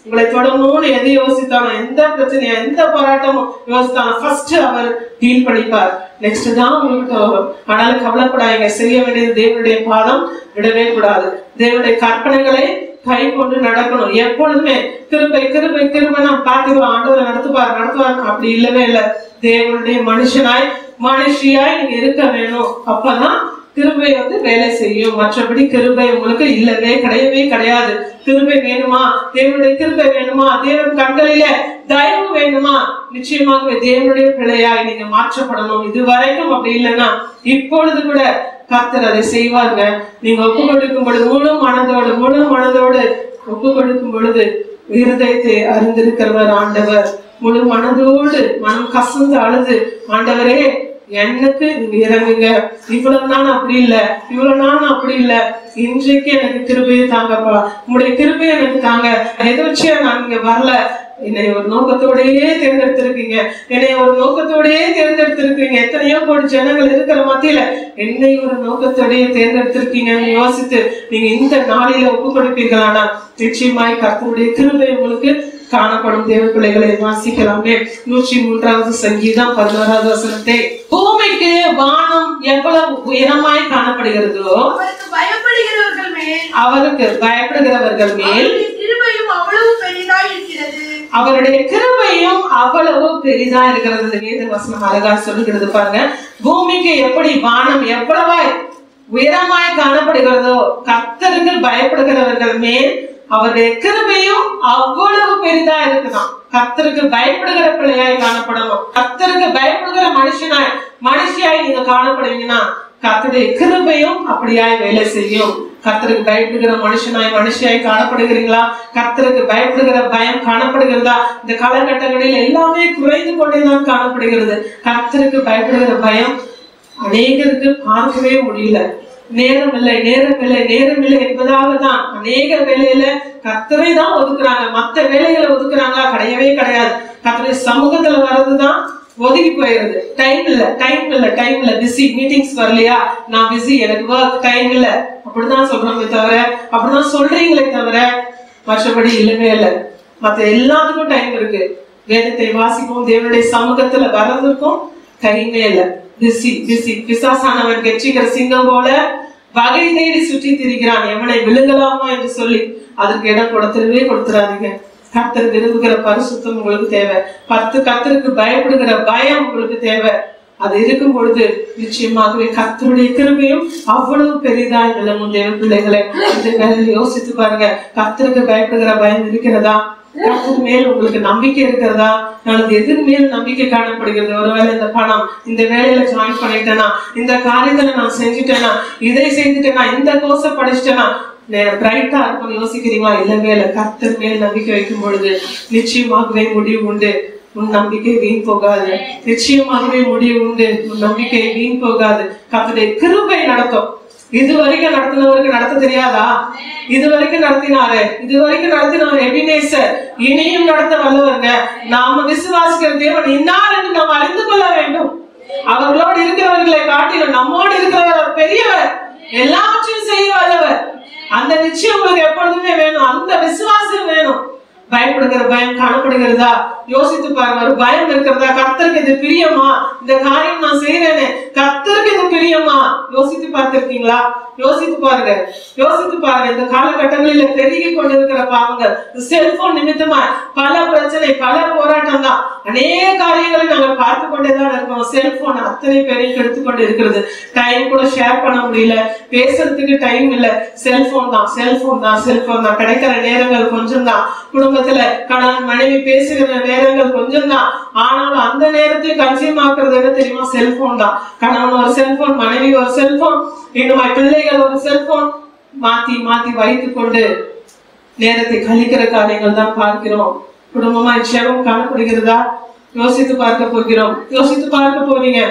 உங்களை தொடரணும்னு எதை யோசித்தாலும், எந்த பிரச்சனையா எந்த போராட்டமும் யோசித்தாலும் ஃபர்ஸ்ட் அவர் டீல் பண்ணிப்பார், நெக்ஸ்ட் தான் உங்களுக்கு வரும். ஆனாலும் கவலைப்படாதீங்க. செய்ய வேண்டியது தேவனுடைய பாதம் விடவே கூடாது. தேவனுடைய கற்பனைகளை கை கொண்டு நடக்கணும். எப்பொழுதுமே கிருபை நான் பார்த்துக்கலாம், ஆண்டவரை நடத்துவார் அப்படி இல்லவே இல்லை. தேவனுடைய மனுஷியாய் நீங்க இருக்க வேணும். அப்பதான் கிருபை வேலை செய்யும். மற்றபடி கிருபை உங்களுக்கு கிடையவே கிடையாது. கிருபை வேணுமா, தேவனுடைய கிருபை வேணுமா, தேவன் கண்களில தயவு வேணுமா, நிச்சயமாகவே தேவனுடைய பிள்ளையாய் நீங்க மாற்றப்படணும். இதுவரைக்கும் அப்படி இல்லைன்னா இப்பொழுது கூட கர்த்தர் அதை செய்வாங்க. நீங்க ஒப்பு கொடுக்கும் பொழுது முழு மனதோடு ஒப்பு கொடுக்கும் பொழுது இருதயத்தை அறிந்திருக்கிறவர் ஆண்டவர். முழு மனதோடு மனம் கசந்து அழுது, ஆண்டவரே எனக்கு நீங்க இறங்குங்க, இவ்வளவு நாள் அப்படி இல்ல, இன்றைக்கு எனக்கு கிருபையை தாங்கப்பா, உங்களுடைய கிருபையை எனக்கு தாங்க. எதிர்ச்சியா நான் இங்க வரல, என்னை ஒரு நோக்கத்தோடயே தேர்ந்தெடுத்திருக்கீங்க. எத்தனையோ கோடி ஜனங்கள் இருக்கிற மத்தியில என்னை ஒரு நோக்கத்தோடயே தேர்ந்தெடுத்திருக்கீங்கன்னு யோசித்து நீங்க இந்த நாளில ஒப்பு கொடுப்பீர்களானா, நிச்சயமாய் கர்த்தருடைய கிருபை உங்களுக்கு காணப்படும். தேவ பிள்ளைகளை வாசிக்கலாமே. 103வது சங்கீதம் 11வது வசனத்தை, பூமிக்கு வானம் எவ்வளவு உயரமாய் காணப்படுகிறதோ அவருக்கு பயப்படுகிறவர்கள் மேல் அவருடைய கிருபையும் அவ்வளவு பெரிதா இருக்கிறது. வேத வசனம் அழகா சொல்லுகிறது பாருங்க. பூமிக்கு எப்படி வானம் எவ்வளவாய் உயரமாய் காணப்படுகிறதோ கர்த்தருக்கு பயப்படுகிறவர்கள் மேல் அவருடைய கிருபையும் அவ்வளவு பெரிதா இருக்குதான். கர்த்தருக்கு பயப்படுகிற பிள்ளையாய் காணப்படணும். கர்த்தருக்கு பயப்படுகிற மனுஷியாய் நீங்க காணப்படுவீங்கன்னா கர்த்தருடைய கிருபையும் அப்படியாய் வேலை செய்யும். கர்த்தருக்கு பயப்படுகிற மனுஷியாய் காணப்படுகிறீங்களா? கர்த்தருக்கு பயப்படுகிற பயம் காணப்படுகிறதா? இந்த காலகட்டங்களில் எல்லாமே குறைந்து கொண்டேதான் காணப்படுகிறது. கர்த்தருக்கு பயப்படுகிற பயம் அநேகருக்கு பார்க்கவே முடியல. நேரம் இல்லை என்பதாக தான் அநேக வேலையில கர்த்தரை தான் ஒதுக்குறாங்க, மற்ற வேலைகளை ஒதுக்குறாங்களா? கிடையவே கிடையாது. கர்த்தருடைய சமூகத்துல வர்றதுதான் ஒதுக்கி போயிடுது. டைம் இல்ல பிஸி, மீட்டிங்ஸ் வரலையா, நான் பிஸி, எனக்கு ஒர்க், டைம் இல்ல, அப்படிதான் சொல்றோமே தவிர, அப்படிதான் சொல்றீங்களே தவிர மற்றபடி இல்லவே இல்லை. மற்ற எல்லாத்துக்கும் டைம் இருக்கு. வேதத்தை வாசிக்கும், தேவனுடைய சமூகத்துல வர்றதுக்கும் டைமே இல்லை. பிஸி. பிசாசானவன் கெச்சிக்கிற சிங்கம் போல வகை தேடி சுற்றி திரிகிறான், எவனை விழுங்கலாமா என்று சொல்லி. அதுக்கு இடம் கொடுத்துறாதீங்க. கர்த்தர் விரும்புகிற பரிசுத்தம் உங்களுக்கு தேவை. கர்த்தருக்கு பயப்படுகிற பயம் உங்களுக்கு தேவை. அது இருக்கும் பொழுது நிச்சயமாகவே கர்த்தருடைய கிருபையும் அவ்வளவு பெரிதாய் விளங்கும். தேவ பிள்ளைகளை இந்த வேலையில் யோசித்து பாருங்க. கர்த்தருக்கு பயப்படுகிற பயம் இருக்கிறதா? கர்த்தர் மேல் உங்களுக்கு நம்பிக்கை இருக்கிறதா? நாளைக்கு எதிர் மேல் நம்பிக்கை காணப்படுகிறது. ஒருவேளை இந்த பணம், இந்த வேலையில ஜாயின் பண்ணிட்டேனா, இந்த காரியத்துல நான் செஞ்சுட்டேனா, இதை செய்துட்டேனா, இந்த கோர்ஸை படிச்சுட்டேனா, பிரைட்டா இருக்கும் யோசிக்கிறீங்களா? இல்லவே இல்லை. கர்த்தர் மேல் நம்பிக்கை வைக்கும் பொழுது நிச்சயமாகவே முடிவு உண்டு. உன் நம்பிக்கை வீண் போகாது. நிச்சயமாகவே முடிவு உண்டு. உன் நம்பிக்கை வீண் போகாது. கர்த்தருடைய கிருபை நடத்தும். இதுவரைக்கும் நடத்தினவருக்கு நடத்த தெரியாதா? இதுவரைக்கும் நடத்தினாரு எபினேசர், இனியும் நடத்த வல்லவருங்க. நாம விசுவாசிக்கிற தேவன் இன்னார் என்று நாம் அறிந்து கொள்ள வேண்டும். அவர்களோடு இருக்கிறவர்களை காட்டிலும் நம்மோடு இருக்கிறவர் பெரியவர், எல்லாவற்றையும் செய்ய வல்லவர். அந்த நிச்சயம் உங்களுக்கு எப்பொழுதுமே வேணும். அந்த விசுவாசம் வேணும். பயப்படுகிற பயம் காணப்படுகிறதா? யோசித்து பாருங்க. ஒரு பயம் இருக்கிறதா? கர்த்தருக்கு இது பிரியமா? இந்த காரியம் நான் செய்யறேனே, கர்த்தருக்கு இது பிரியமா? யோசித்து பார்த்திருக்கீங்களா? யோசித்து பாருங்க. இந்த காலகட்டங்களில் பெருகி கொண்டிருக்கிற பாவங்கள், செல்போன் நிமித்தமா பல பிரச்சனை, பல போராட்டம் தான். அநேக காரியங்களை நாங்கள் பார்த்து கொண்டேதான் இருக்கோம். செல்போன் அத்தனை பேரையும் கெடுத்து கொண்டு இருக்கிறது. டைம் கூட ஷேர் பண்ண முடியல, பேசுறதுக்கு டைம் இல்ல. செல்போன் தான். கிடைக்கிற நேரங்கள் கொஞ்சம் தான். குடும்பத்துல கணவன் மனைவி பேசுகிற நேரங்கள் கொஞ்சம் தான். ஆனாலும் அந்த நேரத்தை கன்சியூம் ஆக்குறது என்ன தெரியுமா? செல்போன் தான். கணவன் ஒரு செல்போன், மனைவி ஒரு செல்போன், இன்னும் பிள்ளைகள் ஒரு செல்போன், மாத்தி வைத்துக் கொண்டு நேரத்தை கழிக்கிற காரியங்கள் தான் பார்க்கிறோம். குடும்பமா ஜெபம் காணப்படுகிறதா? யோசித்து பார்க்க போறீங்க.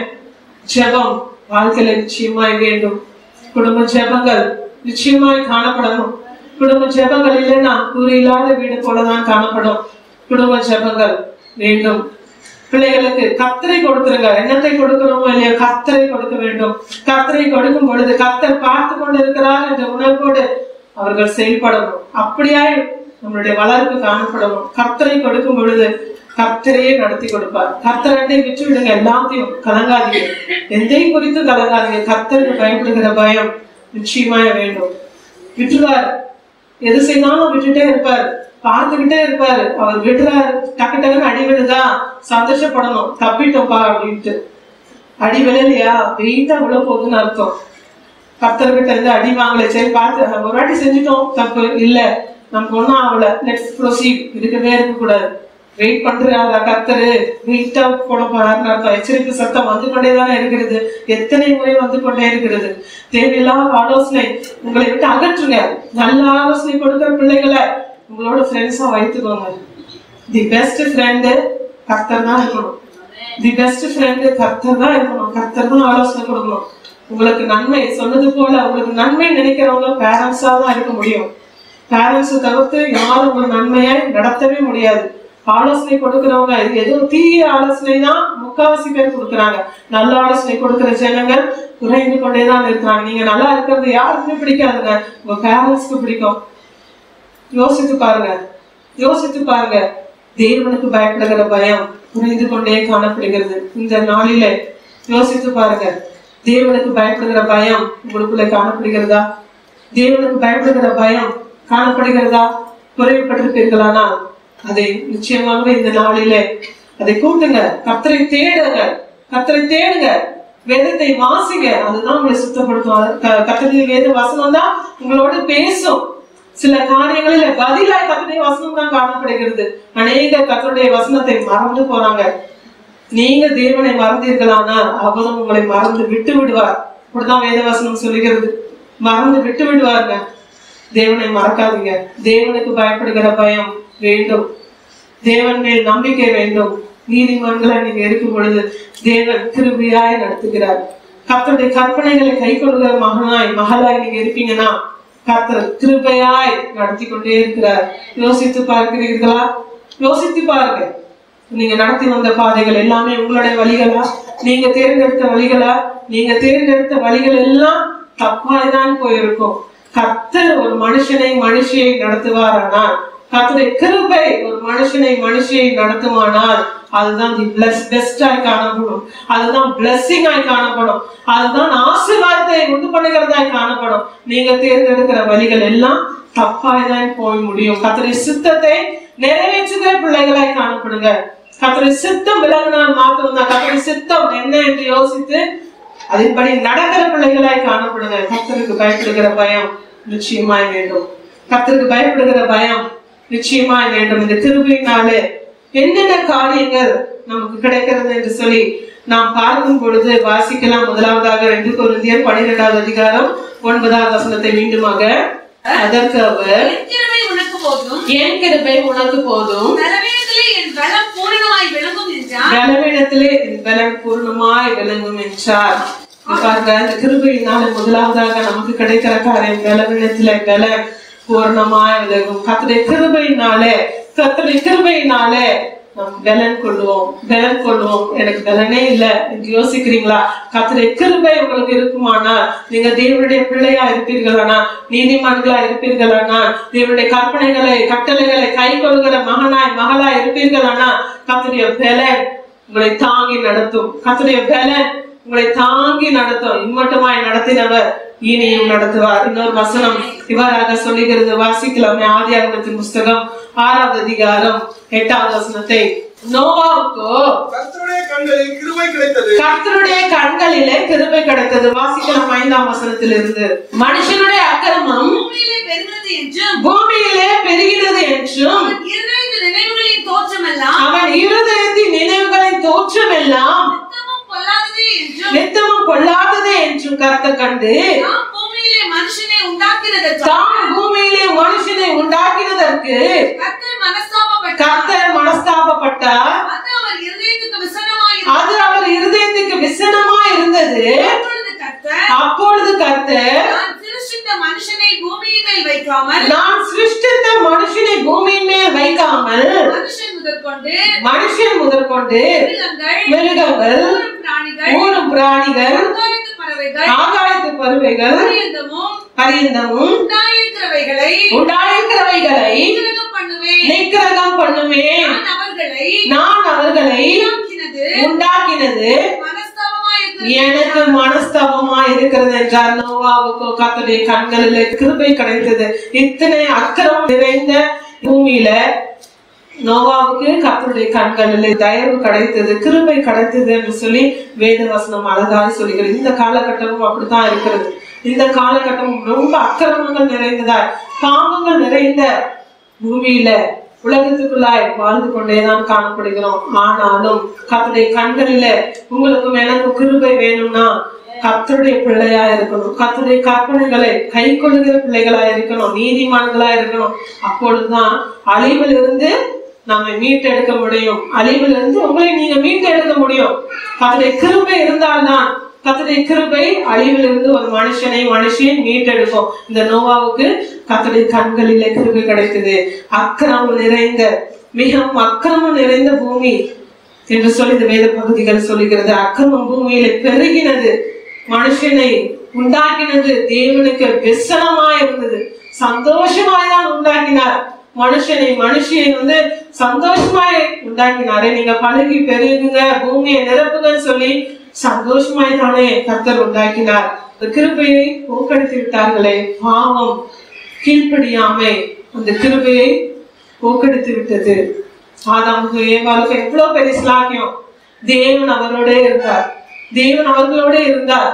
ஜெபம் வாழ்க்கையில நிச்சயமாய் வேண்டும். குடும்ப ஜெபங்கள் நிச்சயமாய் காணப்படணும். குடும்ப ஜெபங்கள் இல்லைன்னா கூறு இல்லாத வீடு போலதான் காணப்படும். குடும்ப ஜெபங்கள் வேண்டும். பிள்ளைகளுக்கு கர்த்தரை கொடுத்துருங்க. என்னத்தை கொடுக்கிறோமோ இல்லையோ கர்த்தரை கொடுக்க வேண்டும். கர்த்தரை கொடுக்கும் பொழுது கர்த்தர் பார்த்து கொண்டு இருக்கிறார் என்ற உணர்வோடு அவர்கள் செயல்படணும். அப்படியாய் நம்மளுடைய வளர்ப்பு காணப்படணும். கர்த்தரை கொடுக்கும் பொழுது கர்த்தரையே நடத்தி கொடுப்பார். கர்த்தரை விட்டு விடுங்க. எல்லாத்தையும் கலங்காதீங்க. எந்தையும் குறித்து கலங்காதீங்க. கர்த்தருக்கு பயப்படுகிற பயம் நிச்சயமாய வேண்டும். விட்டுருவார். எது செய்தாலும் விட்டுட்டே இருப்பார். பார்த்துக்கிட்டே இருப்பாரு. அவர் விடுறாரு, டக்குன்னு அடி விழுதா, சந்தோஷப்படணும். தப்பிட்டோம்பா அப்படின்ட்டு. அடி விழலையா, வெயிட்டா விழ போகுதுன்னு அர்த்தம். கர்த்தர்கிட்ட இருந்து அடி வாங்கல. சரி பார்த்து ஒரு வாட்டி செஞ்சுட்டோம், தப்பு இல்ல, நமக்கு ஒன்னும் ஆகல, லெட்ஸ் ப்ரொசீட். இருக்கவே இருக்கக்கூடாது. வெயிட் பண்றாரா கர்த்தரு, வெயிட்டா போட போறாருன்னு அர்த்தம். எச்சரிக்கை சத்தம் வந்து கொண்டேதானே இருக்கிறது. எத்தனை முறை வந்து கொண்டே இருக்கிறது. தேவையில்லாத ஆலோசனை உங்களை விட்டு அகற்றுங்க. நல்ல ஆலோசனை கொடுக்கிற பிள்ளைகளை உங்களோட ஃப்ரெண்ட்ஸா வைத்துக்கோங்க. தி பெஸ்ட் ஃப்ரெண்டு கர்த்தர் தான் இருக்கணும். கர்த்தர் தான் ஆலோசனை கொடுக்கணும். உங்களுக்கு நன்மை சொன்னது போல உங்களுக்கு நன்மை நினைக்கிறவங்க பேரண்ட்ஸா தான் இருக்க முடியும். பேரண்ட்ஸ் தவிர்த்து யாரும் உங்க நன்மையை நடத்தவே முடியாது. ஆலோசனை கொடுக்கிறவங்க ஏதோ தீய ஆலோசனை தான் முக்காவாசி பேர் கொடுக்குறாங்க. நல்ல ஆலோசனை கொடுக்கிற ஜனங்கள் குறைந்து கொண்டேதான் இருக்கிறாங்க. நீங்க நல்லா இருக்கிறது யாருக்குமே பிடிக்காதுங்க, உங்க பேரண்ட்ஸ்க்கு பிடிக்கும். யோசித்து பாருங்க. தேவனுக்கு பயப்படுகிற பயம் குறைந்து கொண்டே காணப்படுகிறது இந்த நாளிலே. யோசித்து பாருங்க. தேவனுக்கு பயப்படுகிற பயம் உங்களுக்குள்ள காணப்படுகிறதா? தேவனுக்கு பயப்படுகிற பயம் காணப்படுகிறதா? குறைவுபட்டிருப்பீர்களானால் அதை நிச்சயமாகவே இந்த நாளிலே அதை கூட்டுங்க. கர்த்தரை தேடுங்க. வேதத்தை வாசிங்க. அதுதான் உங்களை சுத்தப்படுத்தும். கர்த்தருடைய வேத வசனம் தான் உங்களோட பேசும். சில காரியங்களில பதிலாய் கர்த்தருடைய வசனம் தான் காணப்படுகிறது. அநேக கர்த்தருடைய வசனத்தை மறந்து போறாங்க. நீங்க தேவனை மறந்தீர்களானால் அவரும் உங்களை மறந்து விட்டு விடுவார். அப்படிதான் வேத வசனம் சொல்லுகிறது. மறந்து விட்டு விடுவாருங்க. தேவனை மறக்காதீங்க. தேவனுக்கு பயப்படுகிற பயம் வேண்டும். தேவன் மேல் நம்பிக்கை வேண்டும். நீதிமன்களை நீங்க இருக்கும் பொழுது தேவன் கிருபையாய் நடத்துகிறார். கர்த்தருடைய கற்பனைகளை கை கொள்கிற மகளாய் நீங்க இருப்பீங்கன்னா கர்த்தர் கிருபையாய் நடத்தி கொண்டே இருக்கிறார். யோசித்து பார்க்கிறீர்களா? யோசித்து பாருங்க. நீங்க நடத்தி வந்த பாதைகள் எல்லாமே உங்களுடைய வழிகளா? நீங்க தேர்ந்தெடுத்த வழிகள் எல்லாம் தப்பாய்தான் போயிருக்கும். கர்த்தர் ஒரு மனுஷியை நடத்துவாரானால், கர்த்தருடைய கிருபை ஒரு மனுஷியை நடத்துமானால் அதுதான் பெஸ்டாய் காணப்படும். அதுதான் பிளஸிங்காய் காணப்படும். அதுதான் ஆசீர்வாதத்தை உண்டு பண்ணுகிறதாய் காணப்படும். நீங்க தேர்ந்தெடுக்கிற வழிகள் எல்லாம் தப்பாய்தான் போய் முடியும். கர்த்தருடைய சித்தத்தை நிறைவேற்றுகிற பிள்ளைகளாய் காணப்படுங்க. கர்த்தருடைய சித்தம் விளங்கினால் மாத்திரம்தான், கர்த்தருடைய சித்தம் என்ன என்று யோசித்து அதன்படி நடக்கிற பிள்ளைகளாய் காணப்படுங்க. கர்த்தருக்கு பயப்படுகிற பயம் நிச்சயமாய் வேண்டும். கர்த்தருக்கு பயப்படுகிற பயம் நிச்சயமாய் வேண்டும். இந்த கிருபையினாலே என்னென்ன காரியங்கள் நமக்கு கிடைக்கிறது என்று சொல்லி நாம் பார்க்கும் பொழுது வாசிக்கலாம். முதலாவதாக 2 கொரிந்தியர் 12வது அதிகாரம் 9வது வசனத்தை மீண்டுமாக. அதற்கு அவர், என் கிருபை உனக்கு போதும், பலவீனத்திலே என் பலம் பூரணமாய் விளங்கும் என்றார். பாருங்க, அந்த கிருபையினால முதலாவதாக நமக்கு கிடைக்கிற காரியம் பலவீனத்திலே பலம் பூரணமாய் விளங்கும். கர்த்தருடைய கிருபையினாலே நாம் பலன் கொள்வோம். எனக்கு பலனே இல்லை என்று யோசிக்கிறீங்களா? கர்த்தருடைய கிருபை உங்களுக்கு இருக்குமானால், நீங்க தேவனுடைய பிள்ளையா இருப்பீர்களானா, நீதிமான்களா இருப்பீர்களானா, தேவனுடைய கட்டளைகளை கை கொள்கிற மகளாய் இருப்பீர்களானா, கர்த்தருடைய பலன் உங்களை தாங்கி நடத்தும். கர்த்தருடைய பலன் உங்களை தாங்கி நடத்தும். இம்மட்டுமாய் நடத்தினவர் இனியும் நடத்துவார். இன்னொரு வசனம் இவ்வாறாக சொல்லுகிறது. வாசிக்கலாமே. ஆதியாகமத்தின் புஸ்தகம் 6வது அதிகாரம் 8வது வசனத்தை. நோவாவுக்கு கர்த்தருடைய கண்களிலே கிருபை கிடைத்தது. வாசிக்கலாம் 5ஆம் வசனத்திலிருந்து. மனுஷனுடைய அக்கிரமம் பூமியிலே பெருகினது என்றும் அவன் இருதயத்தின் நினைவுகளின் தோற்றமெல்லாம் நித்தமும் பொல்லாதது என்றும் கர்த்தர் கண்டு, தாம் பூமியிலே மனுஷனை உண்டாக்கினதற்கு கர்த்தர் மனஸ்தாபப்பட்டார். அது அவர் இருதயத்துக்கு விசனமாய் இருந்தது. அப்பொழுது கர்த்தர், நான் சிருஷ்டித்த மனுஷனை பூமியின் மேல் வைக்காமல் மனுஷன் முதற்கொண்டு மிருகங்கள், ஊரும் பிராணிகள், ஆகாயத்து பறவைகள் பரியந்தமும் உண்டாயிருக்கிறவைகளை நிக்கிரகம் பண்ணுவேன். நான் அவர்களை உண்டாக்கினது எனக்கு மனஸ்தாபமா இருக்கிறது என்றார். நோவாவுக்கு கர்த்தருடைய கண்களிலே கிருபை கிடைத்தது. இத்தனை அக்கிரமம் நிறைந்த பூமியில நோவாவுக்கு கர்த்தருடைய கண்களிலே தயவு கிடைத்தது, கிருபை கிடைத்தது என்று சொல்லி வேதவசனம் அழகாக சொல்லுகிறது. இந்த காலகட்டமும் அப்படித்தான் இருக்கிறது. இந்த காலகட்டமும் ரொம்ப அக்கிரமங்கள் நிறைந்ததாய், பாவங்கள் நிறைந்த பூமியில உலகத்துக்குள்ளாய் வாழ்ந்து கொண்டேதான் காணப்படுகிறோம். ஆனாலும் கர்த்தருடைய கண்களில உங்களுக்கும் எனக்கும் கிருபை வேணும்னா கர்த்தருடைய பிள்ளையா இருக்கணும். கர்த்தருடைய கற்பனைகளை கை கொள்ளுகிற பிள்ளைகளா இருக்கணும், நீதிமான்களா இருக்கணும். அப்பொழுதுதான் அழிவிலிருந்து நம்மை மீட்டெடுக்க முடியும். அழிவிலிருந்து உங்களை நீங்க மீட்டெடுக்க முடியும். கர்த்தருடைய கிருபை இருந்தால்தான், கர்த்தருடைய கிருபை அழிவிலிருந்து ஒரு மனுஷனை மீட்டெடுக்கும். இந்த நோவாவுக்கு கர்த்தருடைய கண்களிலே கிருபை கிடைத்தது. அக்கிரமம் நிறைந்த, மிகவும் அக்கிரமம் நிறைந்த பூமி என்று சொல்லி இந்த வேத பகுதிகள் சொல்லுகிறது. அக்கிரமம் பூமியில பெருகினது, மனுஷனை உண்டாக்கினது தேவனுக்கு விசனமாய் இருந்தது. சந்தோஷமாய்தான் உண்டாக்கினார். மனுஷியை சந்தோஷமாய் உண்டாக்கினாரே. நீங்க பழகி பெருகுங்க, பூமியை நிரப்புங்கன்னு சொல்லி சந்தோஷமாய் தானே கர்த்தர் உண்டாக்கினார். கிருபையை போக்கெடுத்து விட்டார்களே, பாவம் கீழ்ப்படியாமை அந்த கிருபையை போக்கெடுத்து விட்டது. ஆதாமுக்கு ஏவாளுக்கு எவ்வளவு பெரிய ஸ்லாக்கியம். தேவன் அவரோட இருந்தார், தேவன் அவர்களோட இருந்தார்,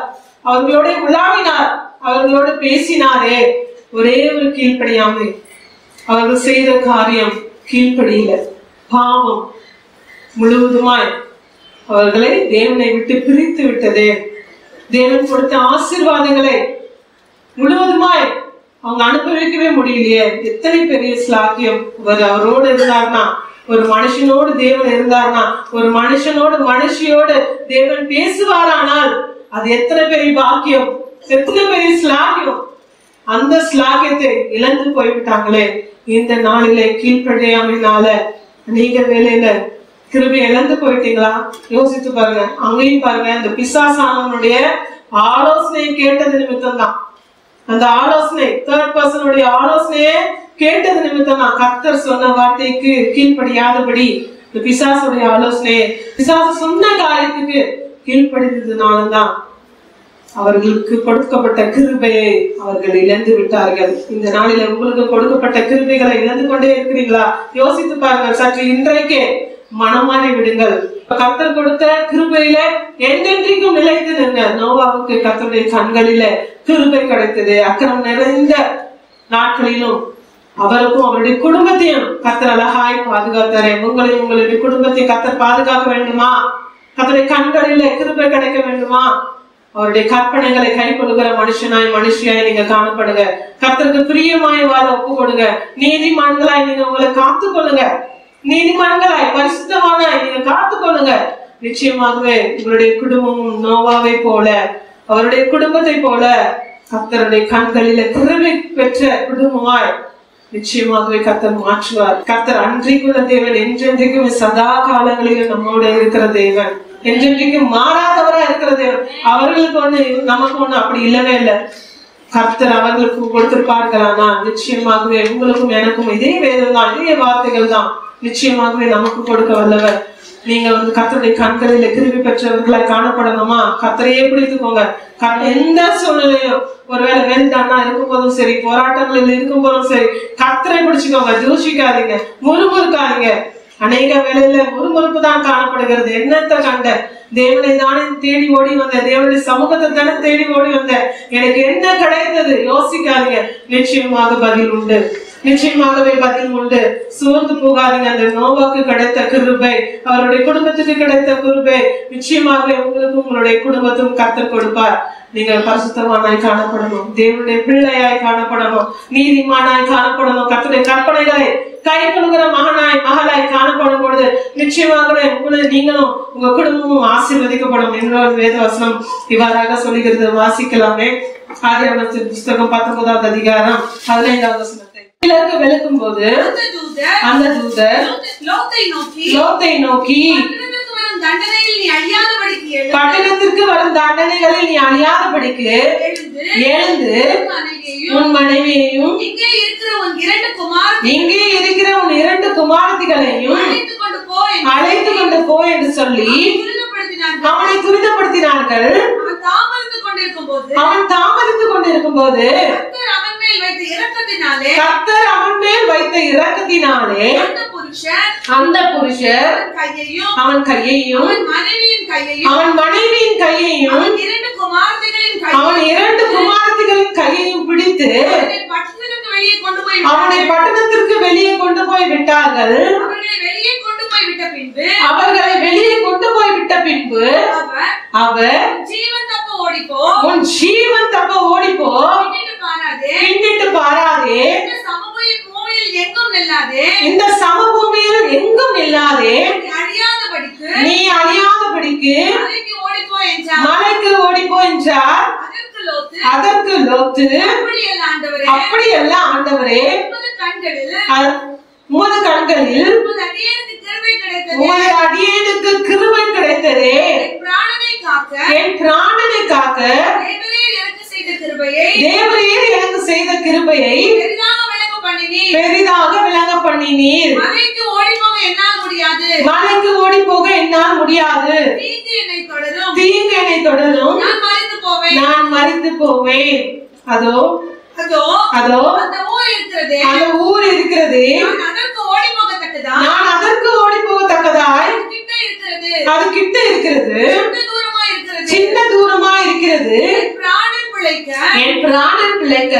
அவர்களோட உலாவினார், அவர்களோட பேசினாரே. ஒரே ஒரு கீழ்ப்படியாமை, அவர்கள் செய்த காரியம் கீழ்ப்படியில, பாவம் முழுவதுமாய் அவர்களை தேவனை விட்டு பிரித்து விட்டது. தேவன் கொடுத்த ஆசீர்வாதங்களை முழுவதுமாய் அவங்க அனுபவிக்கவே முடியலையே. எத்தனை பெரிய ஸ்லாக்கியம். அவரோடு இருந்தார்னா, ஒரு மனுஷனோடு தேவன் இருந்தார்னா, ஒரு மனுஷியோடு தேவன் பேசுவாரானால் அது எத்தனை பெரிய பாக்கியம், எத்தனை பெரிய ஸ்லாக்கியம். அந்த ஸ்லாக்கியத்தை இழந்து போய்விட்டாங்களே. இந்த நாளிலே கீழ்ப்படியாமையினால நீங்க வேலையில கிருபை இழந்து போயிட்டீங்களா? யோசித்து பாருங்க. அங்கேயும் பாருங்க, அந்த பிசாசானவனுடைய ஆலோசனை கேட்டது நிமித்தம் தான், அந்த ஆலோசனை தேர்ட் பர்சனுடைய ஆலோசனையே கேட்டது நிமித்தம் தான். கர்த்தர் சொன்ன வார்த்தைக்கு கீழ்ப்படியாதபடி இந்த பிசாசுடைய ஆலோசனையே, பிசாசு சொன்ன காரியத்துக்கு கீழ்ப்படிந்ததுனாலதான் அவர்களுக்கு கொடுக்கப்பட்ட கிருபையை அவர்கள் இழந்து விட்டார்கள். இந்த நாளில உங்களுக்கு கொடுக்கப்பட்ட கிருபைகளை இழந்து கொண்டே இருக்கிறீங்களா? யோசித்து பாருங்கள். சற்று இன்றைக்கே மனமாறி விடுங்கள். கர்த்தர் கொடுத்த கிருபையில என்றென்றைக்கும் நிலைத்து நிற்க. நோவாவுக்கு கர்த்தருடைய கண்களில கிருபை கிடைத்தது. அக்கிரமம் நிறைந்த நாட்களிலும் அவருக்கும் அவருடைய குடும்பத்தையும் கர்த்தர் அழகாய் பாதுகாத்தாரே. உங்களையும் உங்களுடைய குடும்பத்தை கர்த்தர் பாதுகாக்க வேண்டுமா? கர்த்தருடைய கண்களில கிருபை கிடைக்க வேண்டுமா? அவருடைய கற்பனைகளை கை கொள்ளுகிற மனுஷியாய் நீங்க காணப்படுங்க. கர்த்தருக்கு பிரியமாய் வாழ ஒப்பு கொடுங்க. நீதிமான்களாய் நீங்க உங்களை காத்து கொள்ளுங்க. நீதிமான்களாய் பரிசுத்தமானாய் நீங்க காத்து கொள்ளுங்க. நிச்சயமாகவே உங்களுடைய குடும்பமும் நோவாவை போல, அவருடைய குடும்பத்தை போல கர்த்தருடைய கண்களில கிருபை பெற்ற குடும்பமாய் நிச்சயமாகவே கர்த்தர் மாற்றுவார். கர்த்தர் அன்றைக்குள்ள தேவன், என்றென்றைக்கும் சதா காலங்களிலும் நம்மோட இருக்கிற தேவன், என்றென்றைக்கும் மாறாதவரா இருக்கிற தேவன். அவர்களுக்கு ஒண்ணு நமக்கு ஒண்ணு அப்படி இல்லவே இல்லை. கர்த்தர் அவர்களுக்கு கொடுத்திருப்பார்கள். ஆனா நிச்சயமாகவே உங்களுக்கும் எனக்கும் இதே வேதம் தான், இதே வார்த்தைகள் தான் நிச்சயமாகவே நமக்கு கொடுக்க வல்லவர். நீங்க கர்த்தருடைய கண்களில கிருபை பெற்றவர்களாய் காணப்படணுமா? கர்த்தரையே பிடித்துக்கோங்க. எந்த சூழ்நிலையும், ஒருவேளை வேண்டானா இருக்கும் போதும் சரி, போராட்டங்களில் இருக்கும் போதும் சரி, கர்த்தரை பிடிச்சுக்கோங்க. தூஷிக்காதீங்க, முறுமுறுக்காதீங்க. அநேக வேளையில முறுமுறுப்பு தான் காணப்படுகிறது. என்னத்தை கண்ட? தேவனை தானே தேடி ஓடி வந்த, தேவனுடைய சமூகத்தை தானே தேடி ஓடி வந்த, எனக்கு என்ன கிடைத்தது? யோசிக்காதீங்க. நிச்சயமாக பதில் உண்டு, நிச்சயமாகவே பதில் உண்டு. சோர்ந்து போகாதீங்க. அந்த நோவாக்கு கிடைத்த கிருபை, அவருடைய குடும்பத்துக்கு கிடைத்த கிருபை நிச்சயமாகவே உங்களுக்கும் உங்களுடைய குடும்பத்துக்கும் கர்த்தர் கொடுப்பார். நீங்க பரிசுத்தமானாய் காணப்படணும், தேவனுடைய பிள்ளையாய் காணப்படணும், நீதிமானாய் காணப்படணும். கர்த்தருடைய கற்பனைகளை கை கொள்கிற மகளாய் காணப்படும் பொழுது நிச்சயமாகவே நீங்களும் உங்க குடும்பமும் ஆசீர்வதிக்கப்படும். இன்னொரு வேத வசனம் இவ்வாறாக சொல்லுகிறது. வாசிக்கலாமே. ஆதியாகமத்தின் புத்தகம் 19வது அதிகாரம் 15வது வசனத்தை விளக்கும் போது அந்த தூதர் லோத்தை நோக்கி பட்டணத்திற்கு வரும் தண்டனைகளில் நீ அழியாதபடிக்கு எழுந்து உன் மனைவியையும் இங்கே இருக்கிற உன் 2 குமாரத்திகளையும் அழைத்து கொண்டு போ என்று சொல்லி அவனை துரிதப்படுத்தினார்கள். அவன் தாமதித்துக் கொண்டிருக்கும் போது கர்த்தர் அவன் மேல் வைத்த இரக்கத்தினாலே அந்த புருஷர் அவன் கையையும் அவன் மனைவியின் கையையும் அவன் 2 குமாரத்திகளின் கையையும் பிடித்து அவனை பட்டணத்திற்கு வெளியே கொண்டு போய் விட்டார்கள். அவர்களை வெளியே கொண்டு போய் விட்ட பின்பு அவர் உன் ஜீவன் தப்ப ஓடிப்போ, பின்னிட்டு பாராதே, இந்த சமபூமியில் எங்கும் நில்லாதே, நீ அழியாதபடிக்கு மலைக்கு ஓடிப்போ என்றார். அதற்கு லோத்து அப்படியல்ல ஆண்டவரே, உமது கண்களில் உமது அடியேனுக்கு கிருபை கிடைத்ததே, என் பிராணனை காக்க தேவரீர் எனக்கு செய்த கிருபையை பெரிதாக விளங்க பண்ணினீர். மலைக்கு ஓடி போக என்னால் முடியாது. தீங்கு என்னை தொடரும், நான் மரித்து போவேன். அதோ அந்த ஊர் இருக்கிறது, நான் அதற்கு ஓடி போகத்தக்கதாய் அது கிட்ட இருக்கிறது, சின்ன தூரமா இருக்கிறது. என் பிராணன் பிழைக்க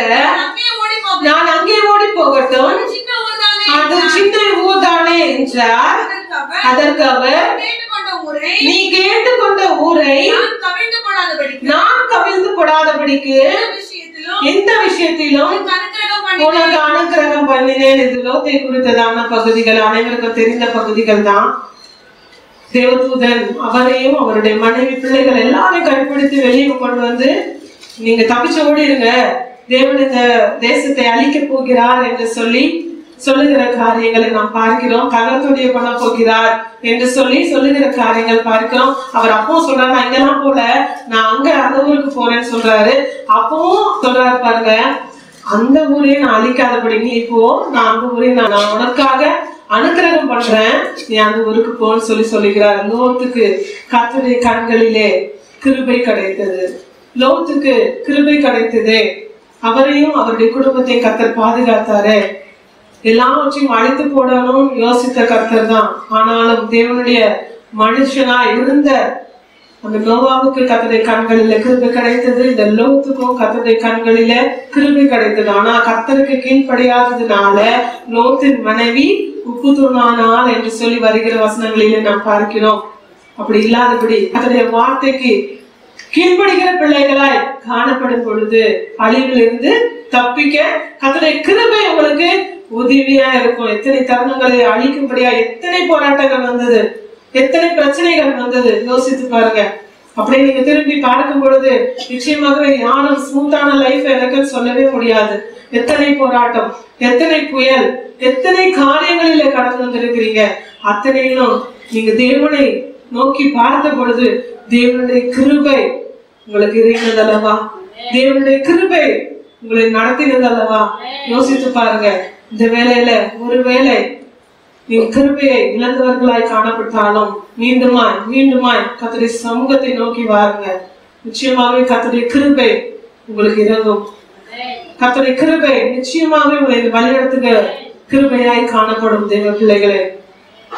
நான் அங்கே ஓடி போகட்டும், அது சின்ன ஊர் தானே என்றார். அதற்கு அவர், நீ கேட்டுக்கொண்ட ஊரை நான் கவிழ்ந்து போடாதபடிக்கு எந்த விஷயத்திலும் உனக்கு அனுக்கிரகம் பண்ணினேன். இது லோத்தை குறித்ததான பகுதிகள், அனைவருக்கும் தெரிந்த பகுதிகள் தான். தேவதூதன் அவரையும் அவருடைய மனைவி பிள்ளைகள் எல்லாரையும் கண்டுபிடித்து வெளியே கொண்டு வந்து, நீங்க தப்பிச்சு ஓடிடுங்க, தேவன் இந்த தேசத்தை அழிக்க போகிறார் என்று சொல்லி சொல்லுகிற காரியங்களை நாம் பார்க்கிறோம். கலத்துடைய பண்ண போகிறார் என்று சொல்லி சொல்லுகிற காரியங்கள் பார்க்கிறோம். அவர் அப்பவும் சொல்றாரு, நான் இங்கெல்லாம் போல, நான் அங்க அந்த ஊருக்கு போறேன்னு சொல்றாரு. அப்பவும் சொல்றாரு பாருங்க, அந்த ஊரையும் நான் அழிக்காதபடி நீ போ, நான் அந்த ஊரையும் நான் உனக்காக அனுக்கிரகம் பண்றேன், நீ அந்த ஊருக்கு போன்னு சொல்லுகிறார். லோத்துக்கு கர்த்தருடைய கண்களிலே கிருபை கிடைத்தது. லோத்துக்கு கிருபை கிடைத்தது, அவரையும் அவருடைய குடும்பத்தையும் கர்த்தர் பாதுகாத்தாரு. எல்லாவற்றையும் அழித்து போடணும் யோசித்த கர்த்தர் தான். ஆனாலும் தேவனுடைய மனுஷனாய் இருந்த அந்த நோவாவுக்கு கர்த்தருடைய கண்களில கிருபை கிடைத்தது, இந்த லோத்துக்கும் கர்த்தருடைய கண்களில கிருபை கிடைத்தது. ஆனா கர்த்தருக்கு கீழ்ப்படியாததுனால லோத்தின் மனைவி உப்பு தூணானாள் என்று சொல்லி வருகிற வசனங்களிலே நாம் பார்க்கிறோம். அப்படி இல்லாதபடி கர்த்தருடைய வார்த்தைக்கு கீழ்ப்படுகிற பிள்ளைகளாய் காணப்படும் பொழுது அழிவிலிருந்து தப்பிக்க கர்த்தருடைய கிருபை உங்களுக்கு உதவியா இருக்கும். எத்தனை தருணங்களை அழிக்கும்படியா எத்தனை போராட்டங்கள் வந்தது, எத்தனை பிரச்சனைகள் வந்தது யோசித்து பாருங்க. அப்படியே நீங்க திரும்பி பார்க்கும் பொழுது நிச்சயமாகவே யாரும் ஸ்மூத்தான லைஃப் எனக்கு சொல்லவே முடியாது. எத்தனை போராட்டம், எத்தனை புயல், எத்தனை காரியங்களில கடந்து வந்திருக்கிறீங்க. அத்தனையிலும் நீங்க தேவனை நோக்கி பார்த்த பொழுது தேவனுடைய கிருபை உங்களுக்கு இருந்ததல்லவா, தேவனுடைய கிருபை உங்களை நடத்தினதல்லவா. யோசித்து பாருங்க. இந்த வேலையில ஒருவேளை நீங்க கிருபையை இழந்தவர்களாய் காணப்பட்டாலும் மீண்டுமாய் கர்த்தருடைய சமூகத்தை நோக்கி வாருங்க. நிச்சயமாகவே கர்த்தருடைய கிருபை உங்களுக்கு இறங்கும். கர்த்தருடைய கிருபை நிச்சயமாகவே உங்களை வழிநடத்துகிற கிருபையாய் காணப்படும். தேவ பிள்ளைகளே,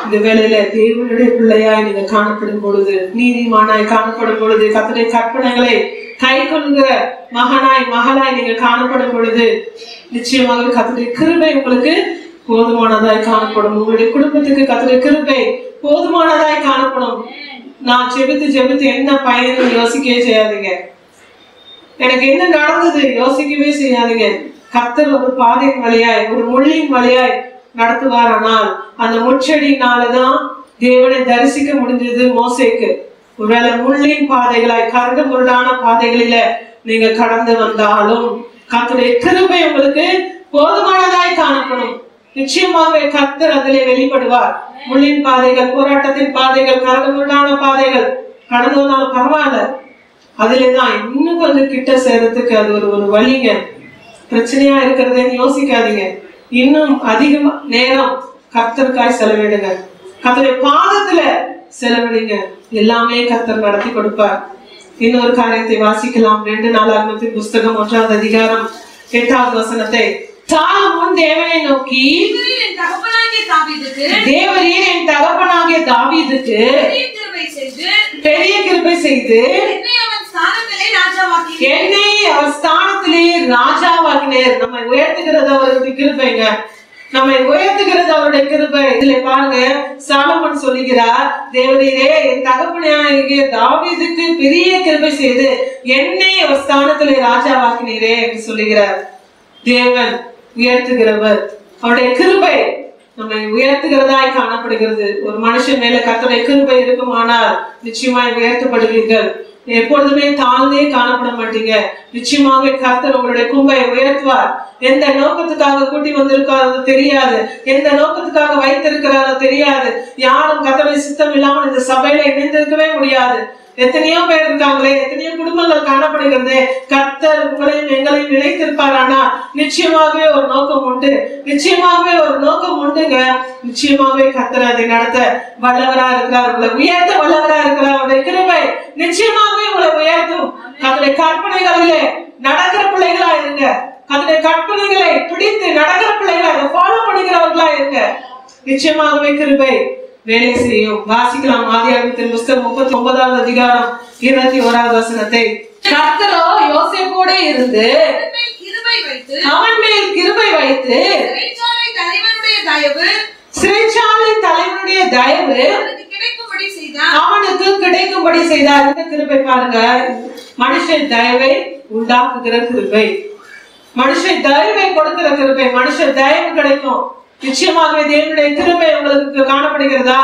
இந்த வேளையில தேவனுடைய பிள்ளையாய் நீங்க காணப்படும் பொழுது, நீதிமானாய் காணப்படும் பொழுது, கர்த்தருடைய கற்பனைகளை கை கொள்கிற மகளாய் நீங்க காணப்படும் பொழுது நிச்சயமாக கர்த்தருடைய கிருபை உங்களுக்கு போதுமானதாய் காணப்படும். உங்களுடைய குடும்பத்துக்கு கர்த்தருடைய கிருபை போதுமானதாய் காணப்படும். நான் ஜெபித்து என்ன பயன் யோசிக்கவே செய்யாதீங்க. எனக்கு என்ன நடந்தது யோசிக்கவே செய்யாதீங்க. கர்த்தர் ஒரு பாதையின் வழியாய், ஒரு முள்ளின் வழியாய் நடத்துவார். ஆனால் அந்த முச்செடியினாலதான் தேவனை தரிசிக்க முடிஞ்சது மோசேக்கு. ஒருவேளை முள்ளின் பாதைகளாய், கரடு முரடான பாதைகளில நீங்க கடந்து வந்தாலும் கர்த்தருடைய கிருபை உங்களுக்கு போதுமானதாய் காணப்படும். நிச்சயமாகவே கர்த்தர் அதிலே வெளிப்படுவார். முள்ளின் பாதைகள், போராட்டத்தின் பாதைகள், கரடு முரடான பாதைகள் கடந்து வந்தாலும் பரவாயில்ல, அதுலதான் இன்னும் கொஞ்சம் கிட்ட சேர்றதுக்கு அது ஒரு வழிங்க. பிரச்சனையா இருக்கிறதுன்னு யோசிக்காதீங்க. இன்னும் அதிகமா நேரம் கர்த்தருக்காய் செலவிடுங்க. கர்த்தருடைய பாதத்துல செலவிடுங்க. எல்லாமே கர்த்தர் நடத்தி கொடுப்பார். இன்னொரு காரியத்தை வாசிக்கலாம். 2 நாளாகமத்தின் புஸ்தகம் 1ஆம் அதிகாரம் 8வது வசனத்தை. சாலமோன் தேவனை நோக்கி, தேவரீர் என் தகப்பனாகிய தாவீதுக்கு பெரிய கிருபை செய்து என்னை அவர் ஸ்தானத்திலே ராஜாவாக்கினீர். நம்மை உயர்த்துகிறது அவருடைய கிருபைங்க. நம்மை உயர்த்துகிறது அவருடைய கிருபை. இதுல பாருங்க, சாலமோன் சொல்லுகிறார், தேவரீரே என் தகப்பனாகிய தாவீதுக்கு பெரிய கிருபை செய்து என்னை அவர் ஸ்தானத்திலே ராஜாவாக்கினீரே என்று சொல்லுகிறார். தேவன் உயர்த்துகிறவர். அவருடைய கிருபை நம்மை உயர்த்துகிறதாய் காணப்படுகிறது. ஒரு மனுஷன் மேல கர்த்தருடைய கிருபை இருக்குமானால் நிச்சயமாய் உயர்த்தப்படுவீர்கள். எப்பொழுதுமே தாழ்ந்தே காணப்பட மாட்டீங்க. நிச்சயமாக கர்த்தர் உங்களுடைய கும்பை உயர்த்துவார். எந்த நோக்கத்துக்காக கூட்டி வந்திருக்காரோ தெரியாது, எந்த நோக்கத்துக்காக வைத்திருக்கிறாரோ தெரியாது. யாரும் கர்த்தருடைய சித்தம் இல்லாமல் இந்த சபையில இணைந்திருக்கவே முடியாது. எத்தனையோ பேர் இருக்காங்களே, எத்தனையோ குடும்பங்கள் காணப்படுகிறது. கர்த்தர் உங்களையும் எங்களையும் நிலைத்திருப்பார். ஆனா நிச்சயமாகவே ஒரு நோக்கம் உண்டு, நிச்சயமாகவே ஒரு நோக்கம் உண்டுங்க. நிச்சயமாகவே கர்த்தர் அதை நடத்த வல்லவரா இருக்கிறார். உங்களை உயர்த்த வல்லவரா இருக்கிறார். அவருடைய கிருபை நிச்சயமாகவே உங்களை உயர்த்தும். கர்த்தருடைய கற்பனைகளிலே நடக்கிற பிள்ளைகளா இருங்க. கர்த்தருடைய கற்பனைகளை பிடித்து நடக்கிற பிள்ளைகளா, அதை ஃபாலோ பண்ணிக்கிறவர்களா இருங்க. நிச்சயமாகவே கிருபை வேலை செய்யும். வாசிக்கலாம். ஆதியாகமத்தின் புஸ்தகம் 39ஆம் அதிகாரம் 21வது வசனத்தை. கர்த்தரோ யோசேப்போட இருந்து அவன் மேல் கிருபை வைத்து சிறைச்சாலை தலைவனுடைய தயவு அவனுக்கு கிடைக்கும்படி செய்தார். இந்த கிருபை பாருங்க, மனுஷன் தயவை உண்டாக்குகிற கிருபை, மனுஷன் தயவை கொடுக்கிற கிருபை. மனுஷன் தயவு கிடைக்கும். நிச்சயமாகவே தேவனுடைய கிருபை உங்களுக்கு காணப்படுகிறதா?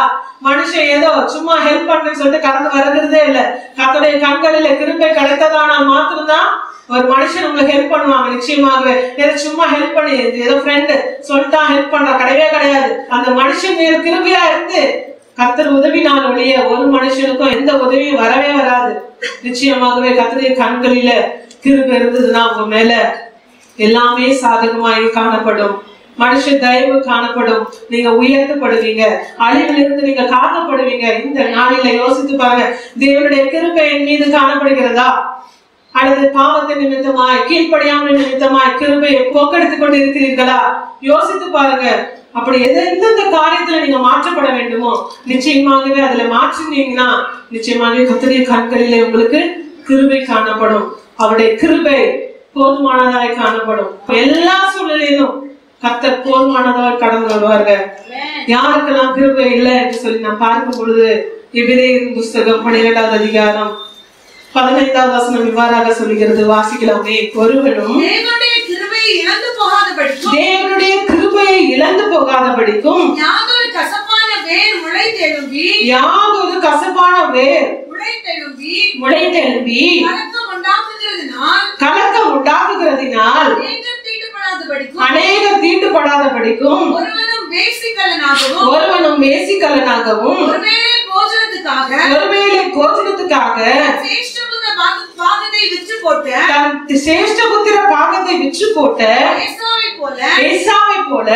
மனுஷன் ஏதோ சும்மா ஹெல்ப் பண்ணு சொல்லிட்டு கடந்து வருகிறதே இல்லை. கர்த்தருடைய கண்களில கிருபை கிடைத்ததானால் மாத்திரம்தான் ஒரு மனுஷன் உங்களுக்கு ஹெல்ப் பண்ணுவாங்க. நிச்சயமாகவே ஏதோ சும்மா ஹெல்ப் பண்ணி ஏதோ ஃப்ரெண்டு சொல்லிட்டா ஹெல்ப் பண்றா கிடையவே கிடையாது. அந்த மனுஷன் மேல கிருபையா இருந்து கர்த்தர் உதவினால் ஒழிய ஒரு மனுஷனுக்கும் எந்த உதவியும் வரவே வராது. நிச்சயமாகவே கர்த்தருடைய கண்களில கிருபை இருந்ததுன்னா உங்க மேல எல்லாமே சாதகமாய் காணப்படும். மனுஷ தயவு காணப்படும். நீங்க உயர்த்தப்படுவீங்க. அழிவிலிருந்து நீங்க காக்கப்படுவீங்க. இந்த நாளில யோசித்து பாருங்க, தேவனுடைய கிருபை என் மீது காணப்படுகிறதா? அல்லது பாவத்தின் நிமித்தமாய் கீழ்ப்படியாமல் நிமித்தமாய் கிருபையை போக்கெடுத்துக் கொண்டு இருக்கிறீர்களா? யோசித்து பாருங்க. அப்படி எந்தெந்த காரியத்துல நீங்க மாற்றப்பட வேண்டுமோ நிச்சயமாகவே அதுல மாற்றினீங்கன்னா நிச்சயமாகவே கர்த்தருடைய கண்களிலே உங்களுக்கு கிருபை காணப்படும். அவருடைய கிருபை போதுமானதாய் காணப்படும். எல்லா சூழ்நிலையிலும் கர்த்தர் போதுமானதாய் கடந்து வருவார்கள். யாருக்கெல்லாம் கிருபை இல்லை என்று சொல்லி நான் பார்க்கும் பொழுது எபிரேயரின் புஸ்தகம் 12வது அதிகாரம் 15வது வசனம் இவ்வாறாக சொல்லுகிறது. வாசிக்கலாமே. ஒருவனும் தேவனுடைய கிருபையை இழந்து போகாதபடிக்கும் யாதொரு கசப்பான வேர் முளைத்தெழும்பி கலக்கம் உண்டாக்குகிறதினால் அநேகர் தீட்டுப்படாதபடிக்கும் ஒருவனும் வேசிக்கலனாகவும் ஒருவேளை போஜனத்துக்காக சிரேஷ்டபுத்திர பாகத்தை விற்று போட்ட ஏசாவை போல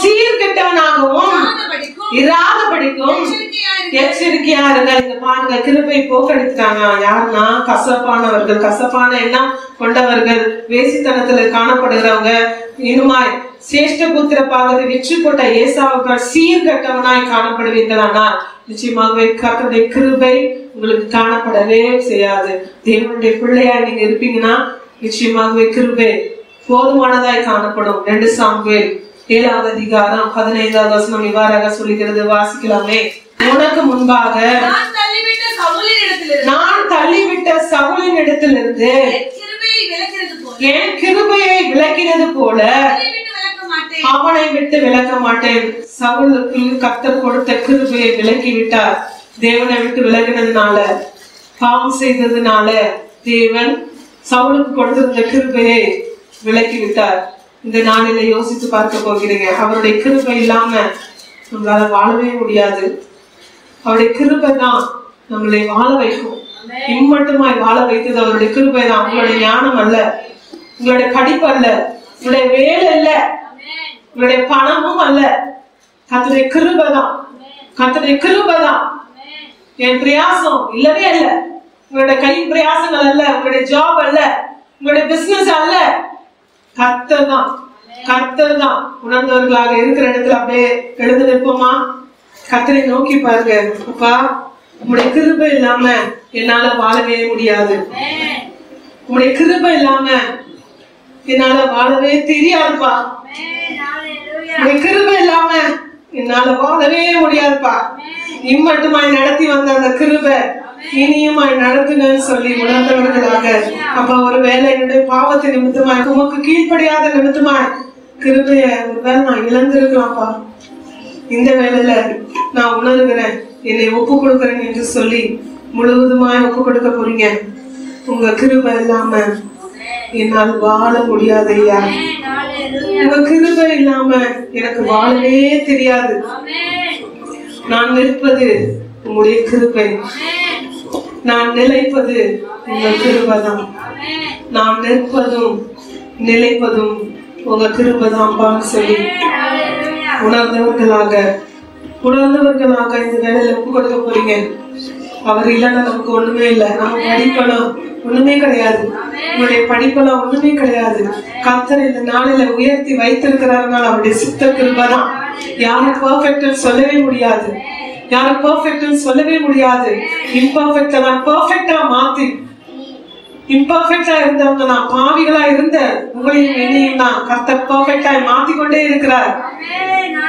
சீர்கெட்டவனாகவும் இராதபடிக்கும் எச்சரிக்கையா இருங்க. இங்க பாருங்க, கிருபை போக்கெடுத்துட்டாங்க. யாருன்னா கசப்பானவர்கள், கசப்பான எண்ணம் கொண்டவர்கள், வேசித்தனத்துல காணப்படுகிறவங்க, இனிமாய் சேஷ்டபுத்திர பாகத்தை விற்று போட்ட ஏசாவுக்கு சீர்கெட்டவனாய் காணப்படுவீர்களானால் நிச்சயமாகவே கர்த்தருடைய கிருபை உங்களுக்கு காணப்படவே செய்யாது. தேவனுடைய பிள்ளையா நீங்க இருப்பீங்கன்னா நிச்சயமாகவே கிருபை போதுமானதாய் காணப்படும். 2 சாமுவேல் 7வது அதிகாரம் 15வது வசனம் இவ்வாறாக சொல்லுகிறது. வாசிக்கலாமே. உனக்கு முன்பாக நான் தள்ளிவிட்ட சவுலின் இடத்திலிருந்து என் கிருபையை விலக்கினது போல அவனை விட்டு விலக்க மாட்டேன். சவுலுக்கு கர்த்தர் கொடுத்த கிருபையை விலக்கி விட்டார். தேவனை விட்டு விலகினதுனால, பாவம் செய்ததுனால தேவன் சவுலுக்கு கொடுத்திருந்த கிருபையை விலக்கி விட்டார். இந்த நாளில யோசித்து பார்க்க போகிறீங்க. அவருடைய கிருபை இல்லாம நம்மளால வாழவே முடியாது. அவருடைய கிருபை தான் நம்மளை வாழ வைக்கும். இம்மட்டுமாய் வாழ வைத்தது அவருடைய கிருபை தான். உங்களுடைய ஞானம் அல்ல, உங்களுடைய படிப்பு அல்ல, உங்களுடைய வேலை அல்ல, உங்களுடைய பணமும் அல்ல. கர்த்தருடைய கிருபை தான். கர்த்தருடைய கிருபை தான். என் பிரயாசம் இல்லவே அல்ல, உங்களுடைய கை பிரயாசங்கள் அல்ல, உங்களுடைய ஜாப் அல்ல, உங்களுடைய பிசினஸ் அல்ல. கர்த்தர் தான். கர்த்தர் தான். உணர்ந்தவர்களாக இருக்கிற இடத்துல அப்படியே எழுந்து நிற்போமா? கர்த்தரை நோக்கி பாருங்க. அப்பா, உங்களுடைய கிருபை இல்லாம என்னால வாழவே முடியாது. உங்களுடைய கிருபை இல்லாம என்னால வாழவே தெரியாதுப்பா. உங்களுடைய கிருபை இல்லாம என்னால வாழவே முடியாதுப்பா. இம்மட்டுமாய் நடத்தி வந்த அந்த கிருபை இனியுமாய் நடத்துங்கன்னு சொல்லி உணர்ந்தவர்களாக, அப்ப ஒருவேளை என்னுடைய பாவத்தை நிமித்தமாய் உமக்கு கீழ்ப்படியாத நிமித்தமாய் கிருபைய ஒருவேளை நான் இழந்திருக்கலாம்ப்பா. இந்த வேளையில நான் உணர்கிறேன், என்னை ஒப்பு கொடுக்கிறேன் என்று சொல்லி முழுவதுமாய் ஒப்பு கொடுக்க போறீங்க. உங்க கிருபை இல்லாம என்னால் வாழ முடியாது ஐயா. உங்க கிருபை இல்லாம எனக்கு வாழவே தெரியாது. நான் நிற்பது உங்களுடைய கிருபை, நான் நிலைப்பது உங்க கிருபை தான். நான் நிற்பதும் நிலைப்பதும் உங்க கிருபை தான்பான்னு சொல்லி உணர்ந்தவர்களாக இந்த வேலையில ஒப்பு கொடுக்க போறீங்க. அவர் இல்லைன்னா நமக்கு ஒண்ணுமே இல்லை. நம்ம படிப்பெல்லாம் ஒண்ணுமே கிடையாது. உங்களுடைய படிப்பெல்லாம் ஒண்ணுமே கிடையாது. கர்த்தர் இந்த நாளில உயர்த்தி வைத்திருக்கிறாருனால் அவருடைய சுத்த கிருபை தான். யாரும் பெர்ஃபெக்ட் சொல்லவே முடியாது. யாரும் பெர்ஃபெக்ட் சொல்லவே முடியாது. இம்பர்ஃபெக்டா நான் பெர்ஃபெக்டா மாத்தி, இம்பர்ஃபெக்டா இருந்தவங்க நான் பாவிகளா இருந்த உங்களையும் என்னையும் தான் கர்த்தர் பெர்ஃபெக்டாய் மாத்திக்கொண்டே இருக்கிறார்.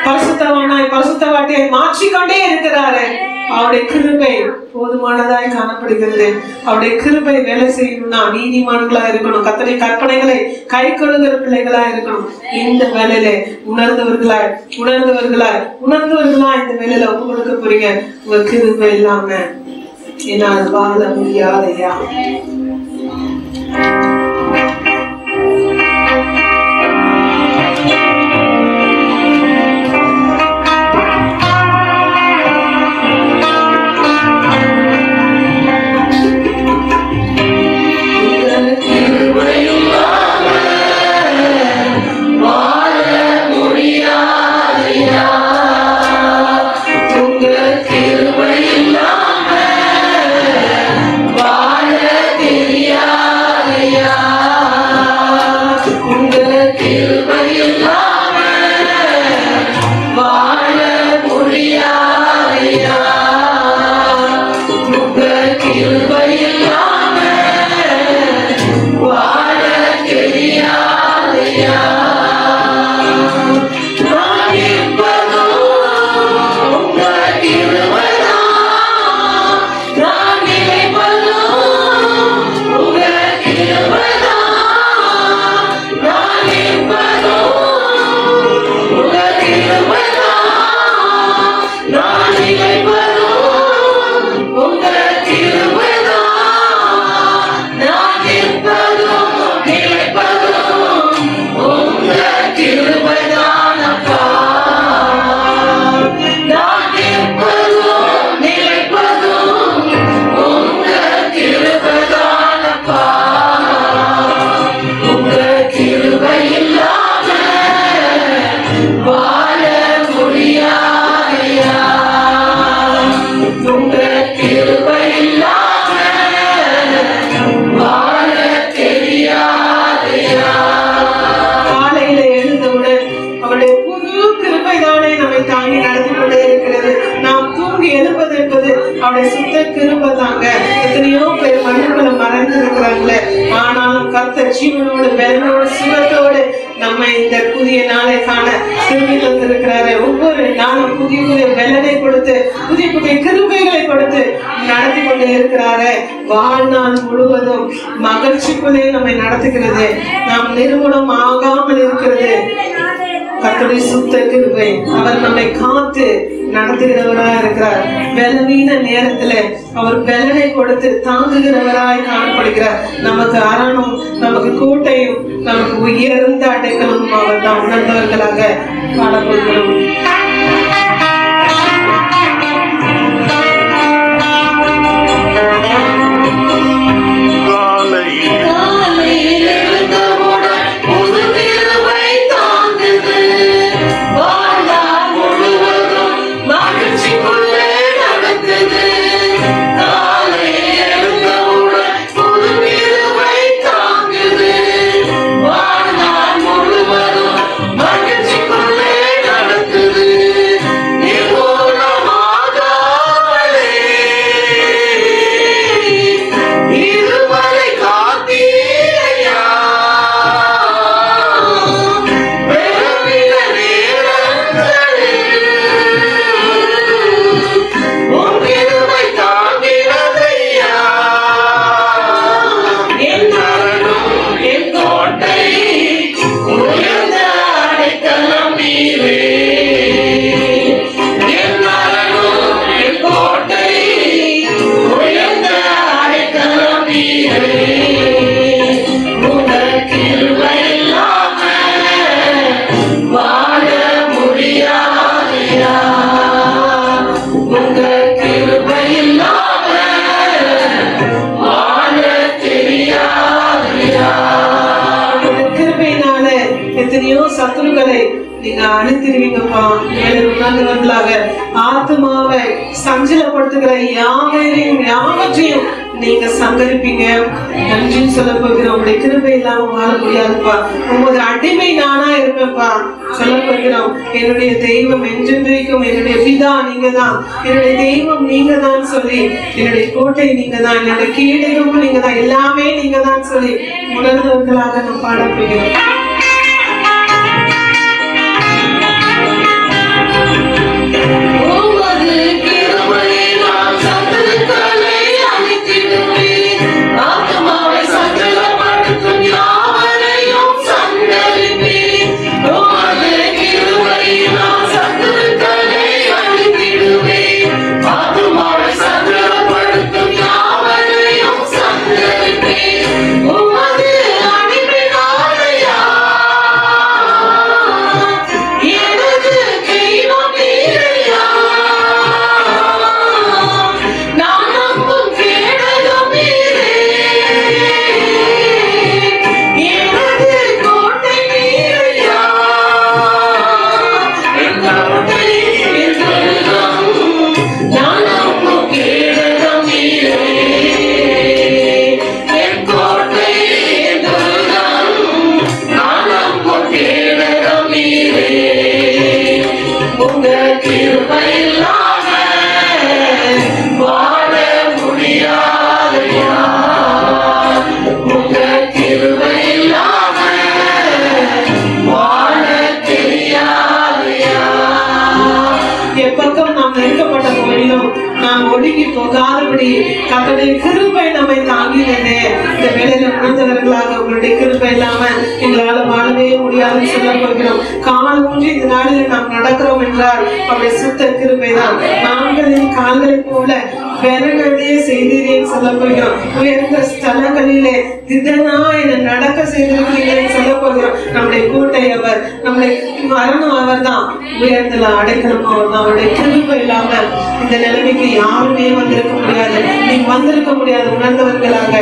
பரிசுத்தவானாய் பரிசுத்தவாட்டியாய் மாற்றிக்கொண்டே இருக்கிறாரு. அவருடைய கிருபை போதுமானதாய் காணப்படுகிறது. அவருடைய கிருபை வேலை செய்யணும்னா நீதிமான்களா இருக்கணும். கர்த்தருடைய கற்பனைகளை கை கொள்ளுகிற பிள்ளைகளா இருக்கணும். இந்த வேலையில உணர்ந்தவர்களாய் இந்த வேலையில ஒப்பு கொடுக்க போறீங்க. உங்க கிருபை இல்லாம என்னால் வாழ முடியாதையா. கிருபை இல்லாம வாழ எழுப்பது என்பது அவருடைய சுத்த கிருபை தாங்க. எத்தனையோ பேர் மண்ணுக்குள்ள மறைந்து இருக்கிறாங்களே, ஆனாலும் கர்த்தர் ஜீவனோடு பலனோடு சுகத்தோடு நம்ம இந்த புதிய நாளை காண திரும்பி வந்திருக்கிறாரு. ஒவ்வொரு நாளும் புதிய புதிய பலனை கொடுத்து புதிய புதிய கிருபைகளை கொடுத்து நடத்தி கொண்டு இருக்கிறாரு. வாழ்நாள் முழுவதும் மகிழ்ச்சிக்குள்ளே நம்மை நடத்துகிறது. நாம் நிறுவனம் ஆகாமல் இருக்கிறது கர்த்தருடைய சுத்த கிருபை. அவர் நம்மை காத்து நடத்துகிறவராய் இருக்கிறார். பலவீன நேரத்துல அவர் பலனை கொடுத்து தாங்குகிறவராய் காணப்படுகிறார். நமக்கு அரணும், நமக்கு கோட்டையும், நமக்கு உயர்ந்த அடைக்கலும் அவர் தான் உணர்ந்தவர்களாக காணப்படுகிறோம். சத்துருக்களை நீங்க அழித்திருவீங்கப்பா. உணர்ந்தவர்களாக ஆத்மாவை சஞ்சலப்படுத்துகிற யாவற்றையும் நீங்க சங்கரிப்பீங்க. நன்றின்னு சொல்ல போகிறோம். உங்களுடைய கிருபை இல்லாம வாழ முடியாதுப்பா. உங்களுடைய அடிமை நானா இருப்பேன்ப்பா சொல்ல போகிறோம். என்னுடைய தெய்வம் என்றென்றைக்கும் என்னுடைய பிதா நீங்க தான், என்னுடைய தெய்வம் நீங்க தான் சொல்லி, என்னுடைய கோட்டை நீங்க தான், என்னுடைய கீழேயும் நீங்க தான், எல்லாமே நீங்க தான் சொல்லி உணர்ந்தவர்களாக நாம் பாட போகிறோம். போகாதபடி கர்த்தருடைய கிருபை நம்மை தாங்கினது. இந்த வேளையில உணர்ந்தவர்களாக உங்களுடைய கிருபை இல்லாம எங்களால வாழவே முடியாதுன்னு சொல்ல போகிறோம். கால் ஊன்றி இந்த நாளில் நாம் நடக்கிறோம் என்றால் அவருடைய சுத்த கிருபை தான். நாங்களின் கால்களை போல பெறனடைய செய்தீரேன்னு சொல்ல போகிறோம். உயர்ந்த ஸ்தலங்களிலே திடனா என நடக்க செய்திருக்கிறீங்கன்னு சொல்ல போகிறோம். நம்முடைய கோட்டை அவர், நம்முடைய மரணம் அவர் தான், உயர்ந்தல அடைக்கணும் அவர் தான். அவருடைய கிருபை இல்லாம இந்த நிலைமைக்கு யாருமே வந்திருக்க முடியாது. நீங்க வந்திருக்க முடியாது உணர்ந்தவர்களாக.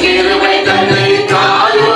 கிருபை தன்னை காலோ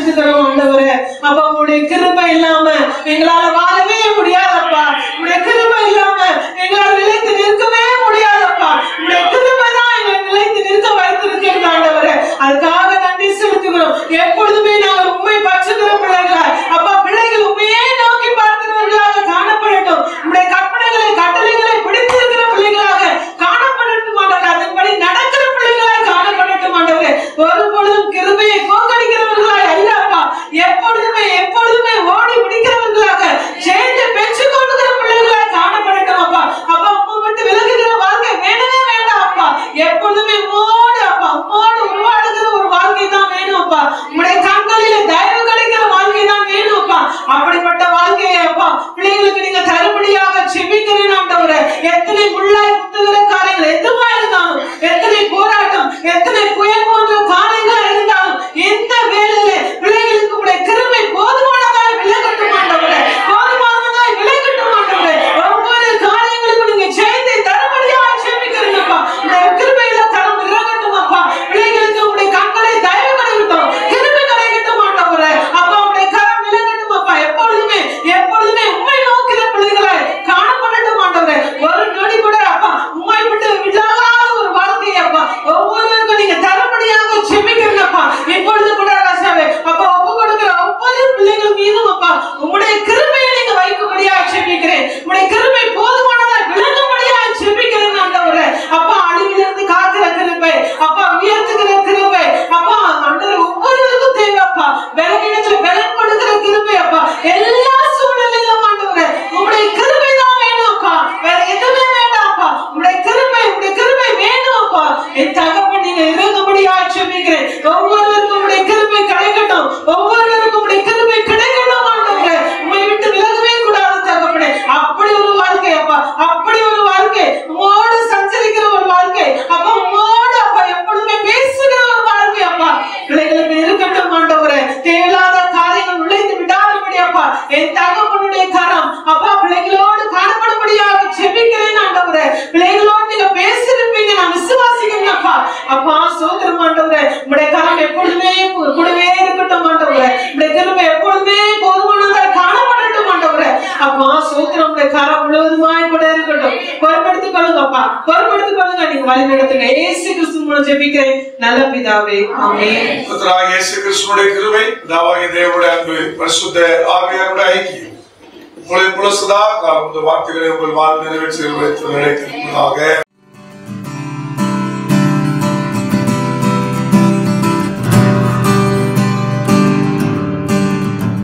செலுத்துகிறோம் ஆண்டவரே. அப்பா உங்களுடைய கிருபை இல்லாம எங்களால வாழவே முடியாதப்பா. உங்களுடைய கிருபை இல்லாம எங்களால் நிலைத்து நிற்கவே முடியாதப்பா. உங்களுடைய கிருபை தான் எங்களை நிலைத்து நிற்க வைத்திருக்கிறது ஆண்டவரே. அதுக்காக நன்றி செலுத்துகிறோம். எப்பொழுதுமே நாங்கள் உண்மை பற்றுகிற பிள்ளைகள் அப்பா, பிள்ளைகள் உண்மையே நோக்கி பார்க்கிறவர்களாக காணப்படட்டும். உங்களுடைய கற்பனைகளை கட்டளைகளை பிடித்திருக்கிற பிள்ளைகளாக காணப்படட்டும் ஆண்டவரே. அதன்படி நடக்கிற பிள்ளைகளாக காணப்படட்டும் ஆண்டவரே. ஒருபொழுதும் கிருபையை போக்கடிக்கிறவர்களாக அல்லப்பா, எப்பொழுதுமே எப்பொழுதுமே ஓடி பிடிக்கிறவர்களாக சேர்ந்து பெற்றுக் கொள்கிற பிள்ளைகளாக காணப்படட்டும் அப்பா. அப்பா உண்மை விட்டு விலகுகிற வாழ்க்கை வேணவே வேண்டாம் அப்பா. எப்பொழுதுமே உம்மோடு அப்பா, உம்மோடு உருவாடுகிற ஒரு வாழ்க்கை தான் வேணும் அப்பா. உங்களுடைய கண்களிலே தயவு கிடைக்கிற வாழ்க்கை தான் வேணும் அப்பா. அப்படிப்பட்ட வாழ்க்கையை அப்பா பிள்ளைகளுக்கு நீங்க தரும்படியாக செபிக்கிறேன் ஆண்டவரே. எத்தனை முள்ளாய் குத்துகிற காரியங்கள் எதுவா இருந்தாலும், எத்தனை போராட்டம், எத்தனை புயல் போன்ற காரியங்கள் இருந்தாலும், எந்த வேலையிலே பிள்ளைகளுக்கு உடைய கிருபை போதுமானதாய் விலகட்டும் ஆண்டவரே. போதுமானதாய் விலகட்டும் ஆண்டவரே. ஒவ்வொரு காரியங்களுக்கும் நீங்க ஜெயத்தை தரும்படியாக செபிக்கிறேன் அப்பா. உடைய கிருபையில தரம் இறங்கட்டும் அப்பா. பிள்ளைகளுக்கு உடைய கண்களை தயவு கிடைக்கட்டும், கிருபை கிடைக்கட்டும் ஆண்டவரே. அப்பா உடைய கரம் விலகட்டும் அப்பா. எப்பொழுதுமே எப்பொழுதுமே உண்மை நோக்கிற பிள்ளைகளை காணப்படட்டும் ஆண்டவரே. ஒரு நொடி கூட அப்பா உண்மை விட்டு விடாத ஒரு வாழ்க்கை அப்பா ஒவ்வொருவருக்கும் நீங்க தரப்படியாக செபிக்கிறப்பா. இப்பொழுது கூட ராசாவே அப்பா ஒப்பு கொடுக்கிற ஒவ்வொரு பிள்ளைகள் மீதும் அப்பா உங்களுடைய கிருபையை நீங்க வைக்கும்படியாக செபிக்கிறேன். உங்களுடைய கிருபை போதுமானதா விளங்கும்படியாக செபிக்கிறேன் ஆண்டவரே. அப்பா அழிவிலிருந்து காக்கிற கிருபை அப்பா, உயர்த்துகிற கிருபை அப்பா ஆண்டவரே ஒவ்வொருவருக்கும் தேவை அப்பா. பலவீனத்துல பலன் கொடுக்கிற கிருபை அப்பா, எல்லா சூழ்நிலையிலும் ஆண்டவரே உங்களுடைய கிருபை தான் வேணும் அப்பா. வேற எதுவுமே வேண்டாம் அப்பா. உங்களுடைய கிருபை வேணும் அப்பா. என் தகப்பன் நீங்க இறங்கும்படியாக செபிக்கிறேன். ஒவ்வொருவருக்கும் உங்களுடைய கிருபை கிடைக்கட்டும், ஒவ்வொருவருக்கும் உங்களுடைய கிருபை கிடைக்கட்டும் ஆண்டவரே. உம்மை விட்டு விலகவே கூடாது தகப்பனே. அப்படி ஒரு வாழ்க்கை அப்பா, அப்படி ஒரு வாழ்க்கை, உம்மோடு சஞ்சரிக்கிற ஒரு வாழ்க்கை அப்பா, உம்மோடு அப்பா எப்பொழுதுமே பேசுகிற ஒரு வாழ்க்கை அப்பா பிள்ளைகளுக்கு இருக்கட்டும் ஆண்டவரே. தேவையில்லாத காரியங்கள் நுழைந்து விடாதபடி அப்பா என் தகப்பனுடைய கரம் அப்பா பிள்ளைகளோடு காணப்படும்படியாக செபிக்கிறேன் ஆண்டவரே. பிள்ளைகளோடு நீங்க பேசிருப்பீங்க நான் விசுவாசிக்கிறேன் அப்பா. அப்பா சோதரம் ஆண்டவரே, உங்களுடைய கரம் எப்பொழுதுமே கூடவே இருக்கட்டும் ஆண்டவரே. உங்களுடைய கிருபை எப்பொழுதுமே போதுமானதாக காணப்படட்டும் ஆண்டவரே. அப்பா சோதரம் உங்களுடைய கரம் முழுவதுமாய் கூட இருக்கட்டும். பொறுப்படுத்திக் கொள்ளுங்க அப்பா, பொறுப்படுத்திக் கொள்ளுங்க. நீங்க வழி நடத்துங்க. இயேசு கிறிஸ்து மூலம் ஜெபிக்கிறேன் நல்ல பிதாவே, ஆமென். கர்த்தராகிய இயேசு கிறிஸ்துவின் கிருபை, பிதாவாகிய தேவனுடைய அன்பு, பரிசுத்த ஆவியானவருடைய ஐக்கியம் உங்களை சதா காலம் இந்த வார்த்தைகளை உங்கள் வாழ்வில் நிறைவேற்றி நிலைத்திருப்பதாக.